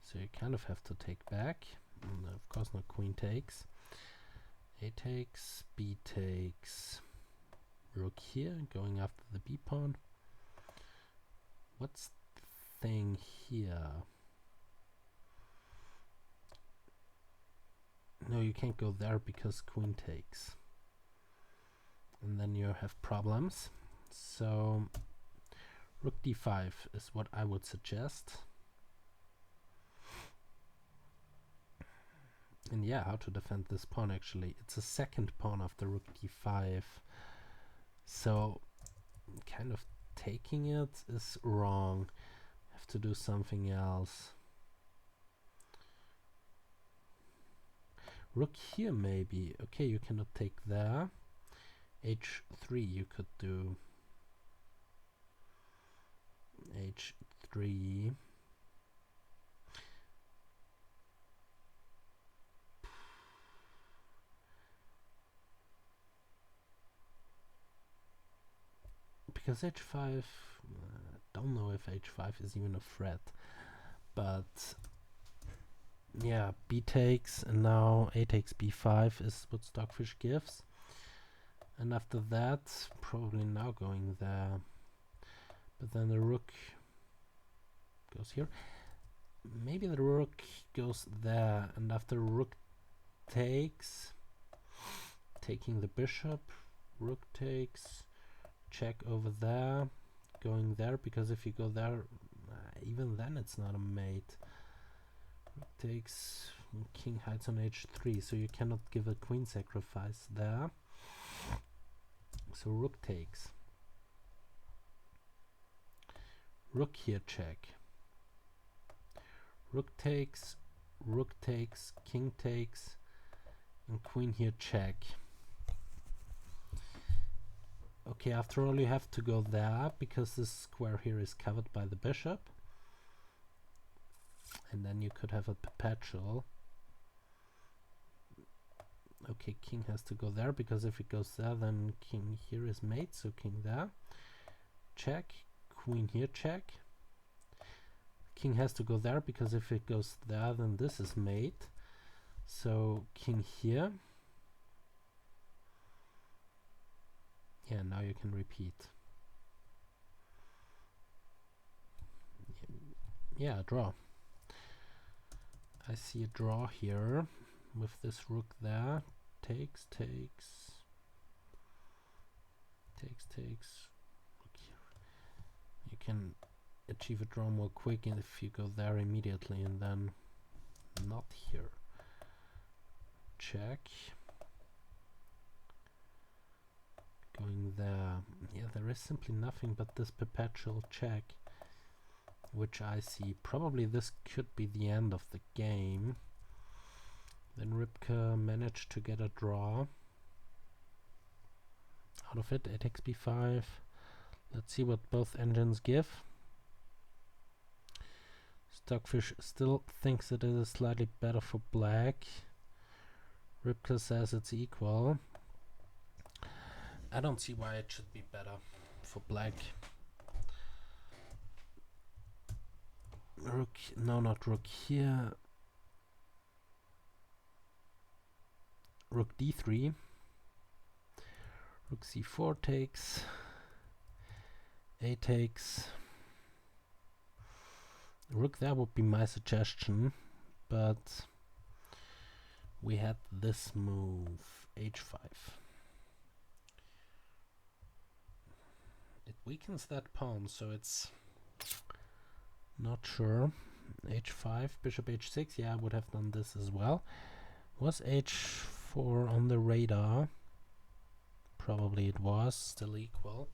So you kind of have to take back. And of course not queen takes. A takes, B takes. Rook here, going after the B pawn. What's the thing here? No, you can't go there because queen takes. And then you have problems. So rook d5 is what I would suggest. And yeah, how to defend this pawn actually. It's a second pawn after rook d5. So kind of taking it is wrong. Have to do something else. Rook here maybe. Okay, you cannot take there. h3 you could do. h3. Because h5, don't know if h5 is even a threat, but yeah, b takes, and now a takes b5 is what Stockfish gives. And after that, probably now going there, but then the rook goes here. Maybe the rook goes there, and after rook takes, taking the bishop, rook takes, check over there, going there, because if you go there, even then it's not a mate. Rook takes, king hides on h3, so you cannot give a queen sacrifice there. So rook takes. Rook here check. rook takes, king takes, and queen here check. Okay, after all you have to go there because this square here is covered by the bishop, and then you could have a perpetual. Okay, king has to go there because if it goes there then king here is mate, so king there, check, queen here check. King has to go there because if it goes there then this is mate, so king here. Yeah, now you can repeat. Yeah, draw. I see a draw here with this rook there. Takes. You can achieve a draw more quick and if you go there immediately and then not here. Check. Going there. Yeah, there is simply nothing but this perpetual check, which I see. Probably this could be the end of the game. Then Rybka managed to get a draw out of it. A takes b5. Let's see what both engines give. Stockfish still thinks that it is slightly better for black. Rybka says it's equal. I don't see why it should be better for black. Rook, no, not rook here. Rook d3. Rook c4 takes. A takes. Rook there would be my suggestion, but we had this move, h5. It weakens that pawn, so it's not sure. h5, bishop h6, yeah, I would have done this as well. Was h4 on the radar? Probably it was, still equal.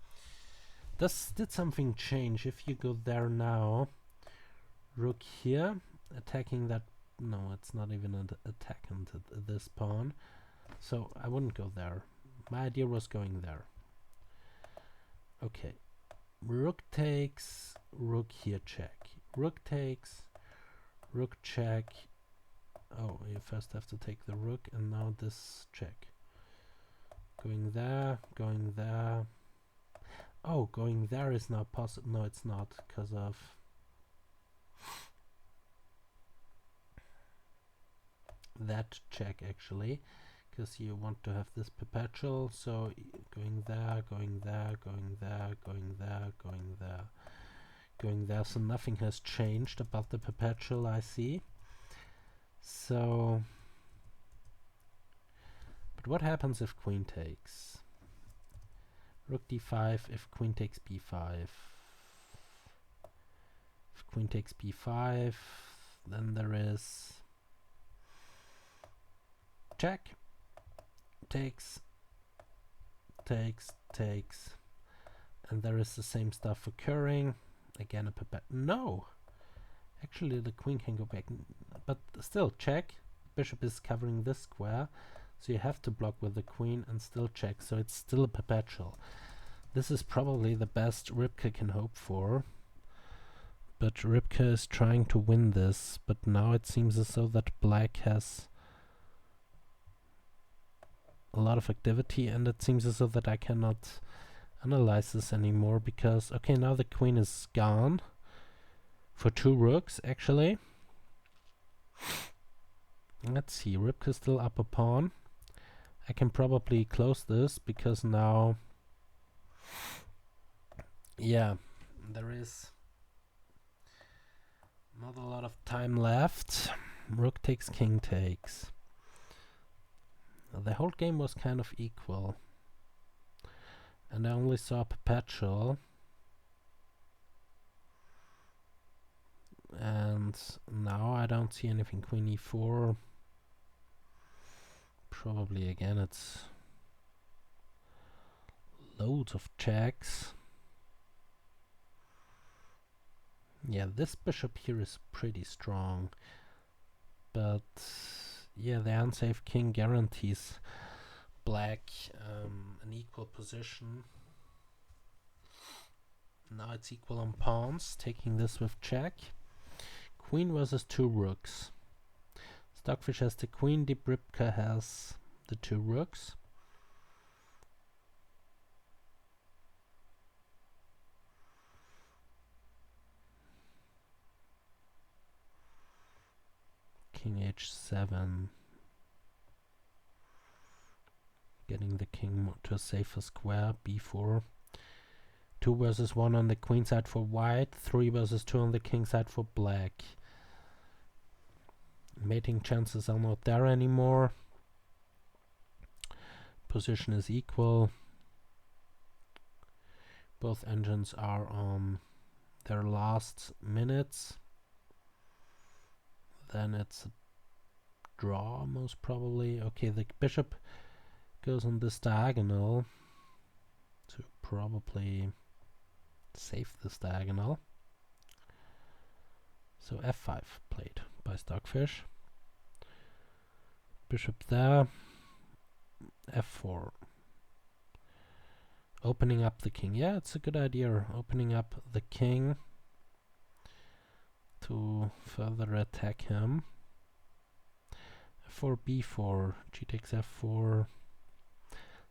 Did something change? If you go there now, rook here, attacking that, no, it's not even an attack into this pawn, so I wouldn't go there. My idea was going there. Okay, rook takes, rook here check, rook takes, rook check. Oh, you first have to take the rook and now this check. Going there, going there. Oh, going there is not possible. No, it's not, because of that check actually, because you want to have this perpetual, so going there, going there, going there, going there, going there, going there, so nothing has changed about the perpetual, I see. So, but what happens if queen takes? Rook d5, if queen takes b5. If queen takes b5, then there is check, takes, and there is the same stuff occurring. Again, a no! Actually, the queen can go back, but still check. Bishop is covering this square, so you have to block with the queen and still check, so it's still a perpetual. This is probably the best Rybka can hope for, but Rybka is trying to win this, but now it seems as though that black has a lot of activity, and it seems as though that I cannot analyze this anymore because, okay, now the queen is gone for 2 rooks actually. Let's see, Rybka still up a pawn. I can probably close this because now, yeah, there is not a lot of time left. Rook takes, king takes. The whole game was kind of equal, and I only saw perpetual, and now I don't see anything. Queen e4, probably again it's loads of checks. Yeah, this bishop here is pretty strong, but yeah, the unsafe king guarantees black an equal position. Now it's equal on pawns, taking this with check. Queen versus 2 rooks. Stockfish has the queen, Deep Rybka has the 2 rooks. King h7. Getting the king to a safer square, b4. 2 versus 1 on the queen side for white, 3 versus 2 on the king side for black. Mating chances are not there anymore. Position is equal. Both engines are on their last minutes. Then it's a draw, most probably. Okay, the bishop goes on this diagonal to probably save this diagonal. So f5 played by Stockfish. Bishop there. f4. Opening up the king. Yeah, it's a good idea. Opening up the king to further attack him. f4, b4. G takes f4.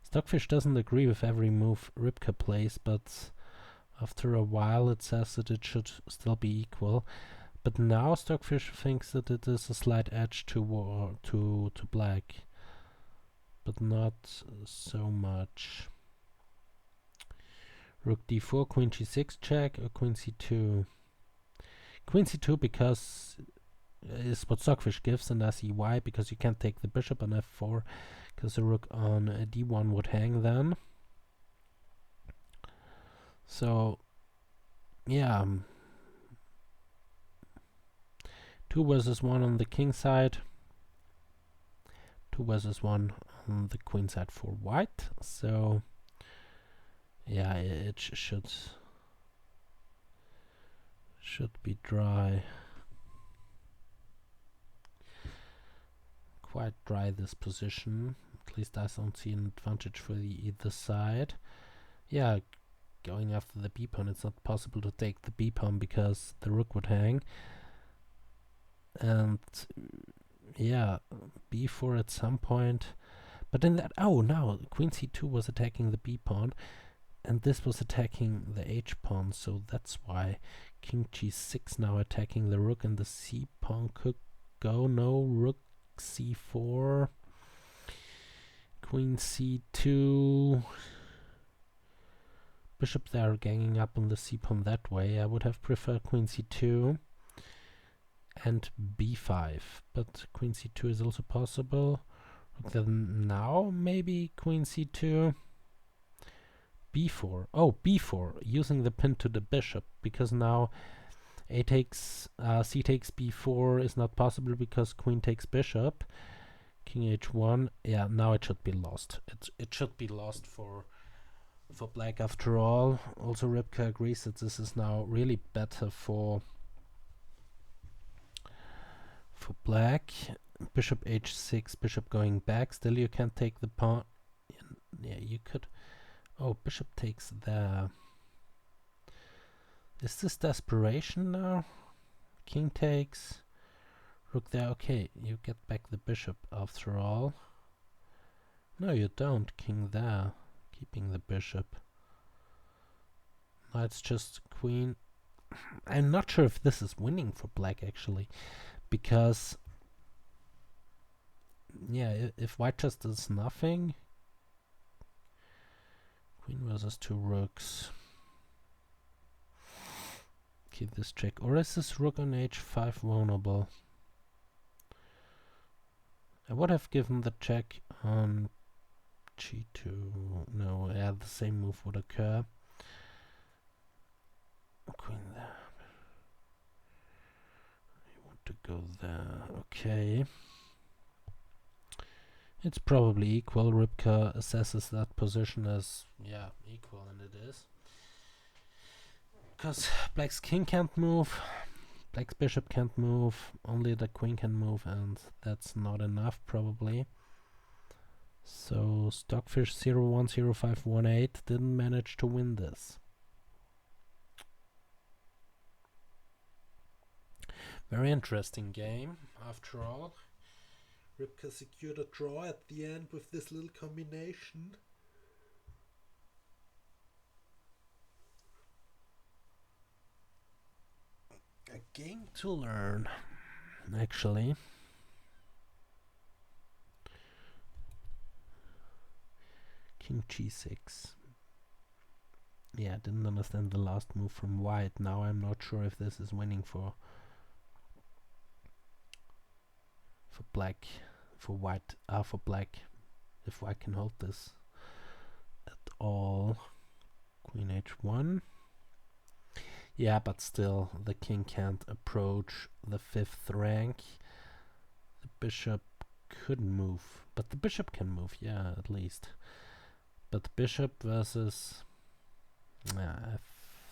Stockfish doesn't agree with every move Rybka plays, but after a while it says that it should still be equal. But now Stockfish thinks that it is a slight edge to black, but not so much. Rook d4, queen g6 check, or queen c2. Queen c2 because is what Stockfish gives, and I see why, because you can't take the bishop on f4, because the rook on d1 would hang then. So, yeah. 2 versus 1 on the king side. 2 versus 1 on the queen side for white. So, yeah, it should be dry. Quite dry, this position. At least I don't see an advantage for either side. Yeah, going after the b pawn, it's not possible to take the b pawn because the rook would hang. And yeah, b4 at some point. But in that, oh, now queen c2 was attacking the b pawn, and this was attacking the h pawn, so that's why king g6 now attacking the rook, and the c pawn could go. No, rook c4, queen c2, bishop there ganging up on the c pawn that way. I would have preferred queen c2 and b5, but queen c2 is also possible. Then now maybe queen c2, b4. Oh, b4, using the pin to the bishop, because now c takes b4 is not possible because queen takes bishop. King h1. Yeah, now it should be lost. It should be lost for black after all. Also, Rybka agrees that this is now really better for black. Bishop h6, bishop going back. Still, you can't take the pawn. Yeah, you could. Oh, bishop takes there. Is this desperation now? King takes. Rook there. Okay, you get back the bishop after all. No, you don't. King there. Keeping the bishop. Now it's just queen. I'm not sure if this is winning for black, actually. Because, yeah, if white just does nothing. Queen versus 2 rooks. Okay, this check. Or is this rook on h5 vulnerable? I would have given the check on g2. No, yeah, the same move would occur. Queen there. You want to go there. Okay. It's probably equal. Rybka assesses that position as, yeah, equal, and it is. because black's king can't move, black's bishop can't move, only the queen can move, and that's not enough probably. So Stockfish 010518 didn't manage to win this. Very interesting game after all. Rybka secured a draw at the end with this little combination. A game to learn, actually. King g6. Yeah, didn't understand the last move from white. Now I'm not sure if this is winning for black, for white, for black. If white can hold this at all. Queen h1. Yeah, but still, the king can't approach the 5th rank. The bishop couldn't move, but the bishop can move, yeah, at least. But bishop versus... I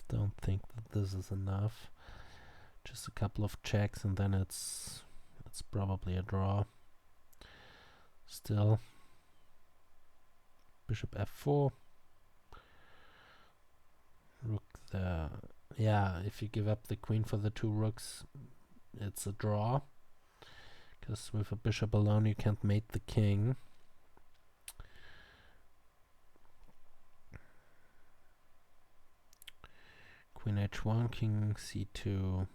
don't think that this is enough. Just a couple of checks and then it's probably a draw. Still. Bishop f4. Rook there. Yeah, if you give up the queen for the 2 rooks, it's a draw. Because with a bishop alone you can't mate the king. Queen h1, king c2.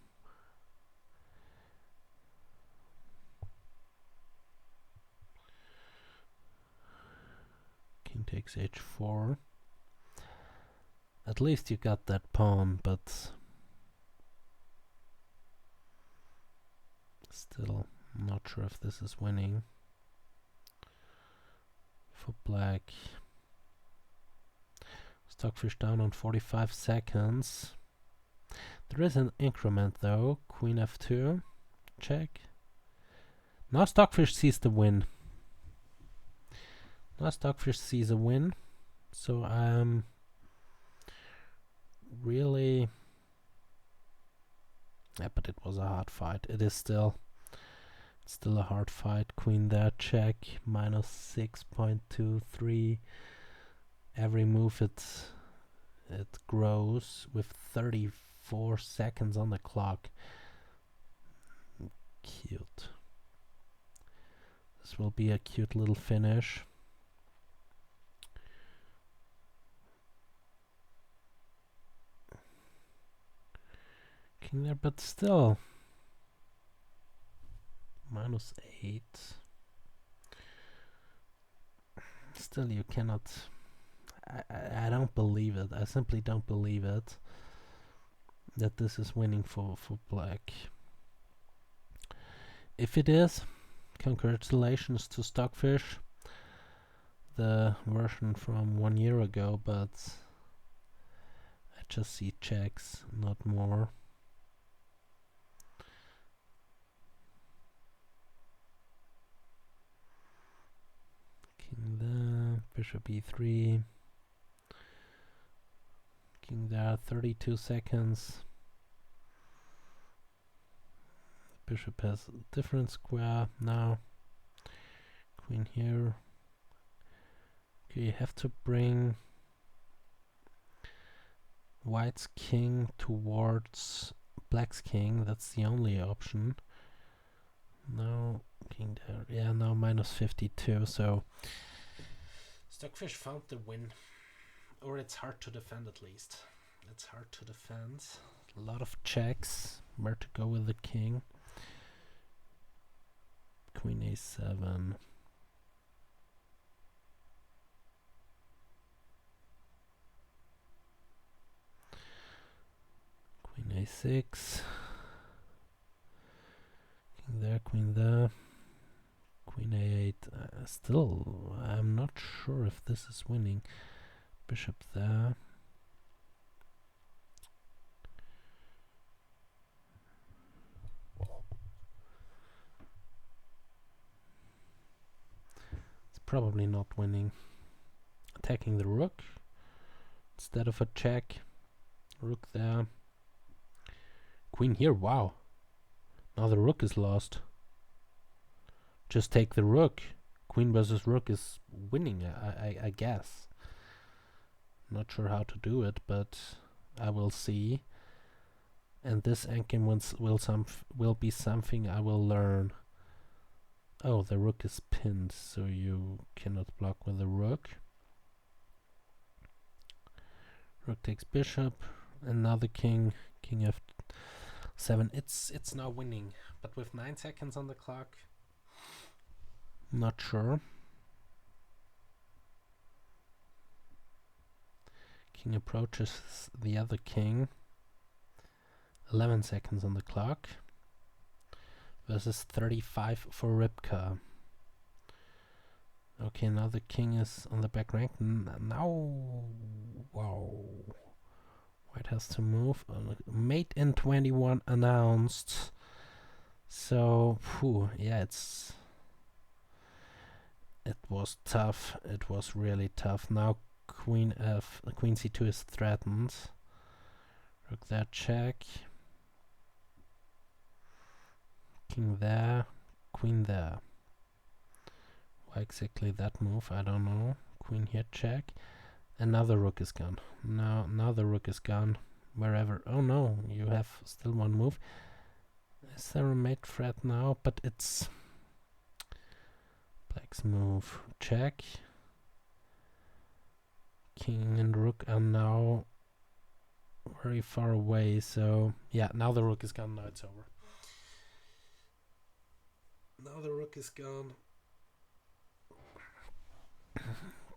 King takes h4. At least you got that pawn, but still not sure if this is winning for black. Stockfish down on 45 seconds. There is an increment though. Queen f2. Check. Now Stockfish sees the win. Now Stockfish sees a win. So I'm really... Yeah, but it was a hard fight. It is still a hard fight. Queen there, check. Minus 6.23. Every move it grows with 34 seconds on the clock. Cute. This will be a cute little finish. King there, but still. Minus 8. Still, you cannot... I don't believe it. I simply don't believe it. That this is winning for black. If it is, congratulations to Stockfish. The version from 1 year ago, but I just see checks, not more. King there, bishop e3. King there, 32 seconds. Bishop has a different square now. Queen here. Okay, you have to bring white's king towards black's king. That's the only option. No, king there. Yeah, now minus 52. So Stockfish found the win. Or it's hard to defend at least. It's hard to defend. A lot of checks. Where to go with the king. Queen a7. Queen a6. King there, queen there. Queen a8. Still, I'm not sure if this is winning. Bishop there. It's probably not winning. Attacking the rook instead of a check. Rook there. Queen here, wow. Now the rook is lost. Just take the rook. Queen versus rook is winning, I guess. Not sure how to do it, but I will see. And this endgame will be something I will learn. Oh, the rook is pinned, so you cannot block with the rook. Rook takes bishop, and now the king f7. It's now winning, but with 9 seconds on the clock, not sure. King approaches the other king. 11 seconds on the clock versus 35 for Rybka. Okay, now the king is on the back rank. Now, wow. White has to move. Mate in 21 announced. So, yeah, it was tough. It was really tough. Now queen c2 is threatened. Rook there, check. King there, queen there. Why exactly that move? I don't know. Queen here, check. And now the rook is gone. Now the rook is gone. Wherever. Oh no, you have still one move. Is there a mate threat now? But it's black's move. Check. King and rook are now very far away. So yeah, now the rook is gone. Now it's over. Now the rook is gone.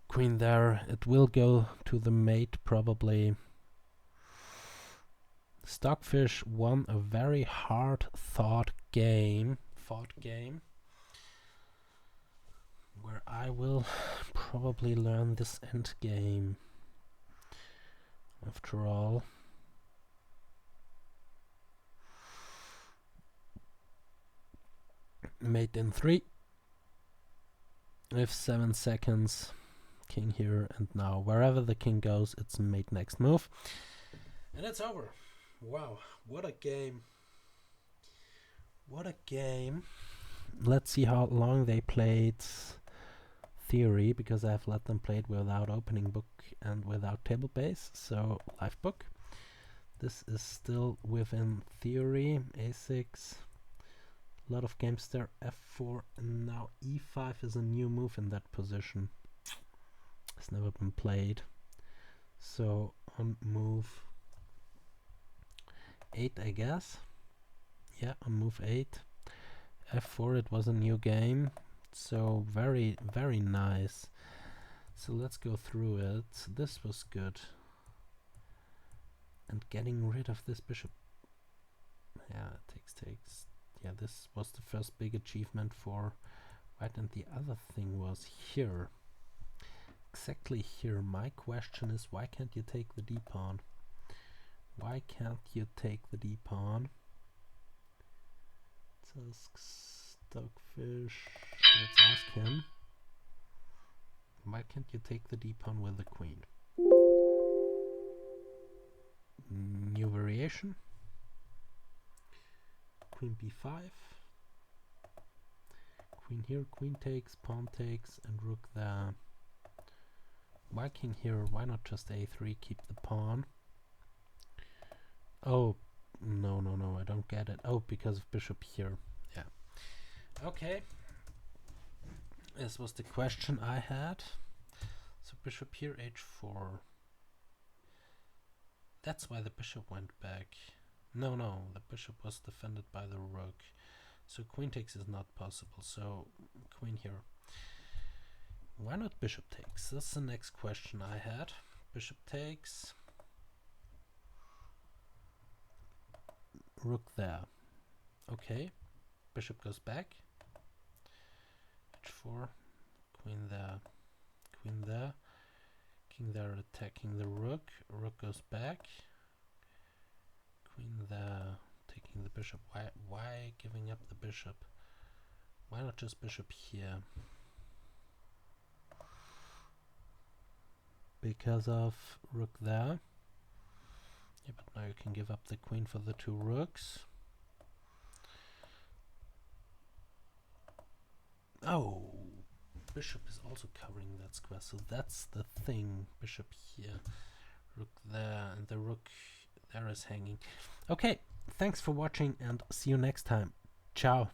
Queen there. It will go to the mate probably. Stockfish won a very hard fought game where I will probably learn this end game after all. Mate in 3 with 7 seconds. King here, and now wherever the king goes, it's mate next move, and it's over. Wow, what a game. What a game. Let's see how long they played theory, because I've let them play it without opening book and without table base. So live book. This is still within theory. A6. A lot of games there. F4, and now E5 is a new move in that position. It's never been played. So on move 8, I guess. Yeah, on move 8. F4, it was a new game. So very, very nice. So let's go through it. This was good. And getting rid of this bishop. Yeah, takes. Yeah, this was the first big achievement for white. And the other thing was here. Exactly here. My question is, why can't you take the d-pawn? Why can't you take the d-pawn? Stockfish. Let's ask him. Why can't you take the d-pawn with the queen? New variation. Queen b5. Queen here, queen takes, pawn takes, and rook there. Why king here? Why not just a3, keep the pawn? Oh, no, I don't get it. Oh, because of bishop here. Yeah. Okay. This was the question I had. So bishop here, h4. That's why the bishop went back. No, the bishop was defended by the rook. So queen takes is not possible. So queen here. Why not bishop takes? That's the next question I had. Bishop takes. Rook there. Okay. Bishop goes back. h4. Queen there. Queen there. King there attacking the rook. Rook goes back. Queen there. Taking the bishop. Why giving up the bishop? Why not just bishop here? Because of rook there. Okay, but now you can give up the queen for the 2 rooks. Oh, bishop is also covering that square, so that's the thing. Bishop here, rook there, and the rook there is hanging. Okay, thanks for watching and see you next time. Ciao.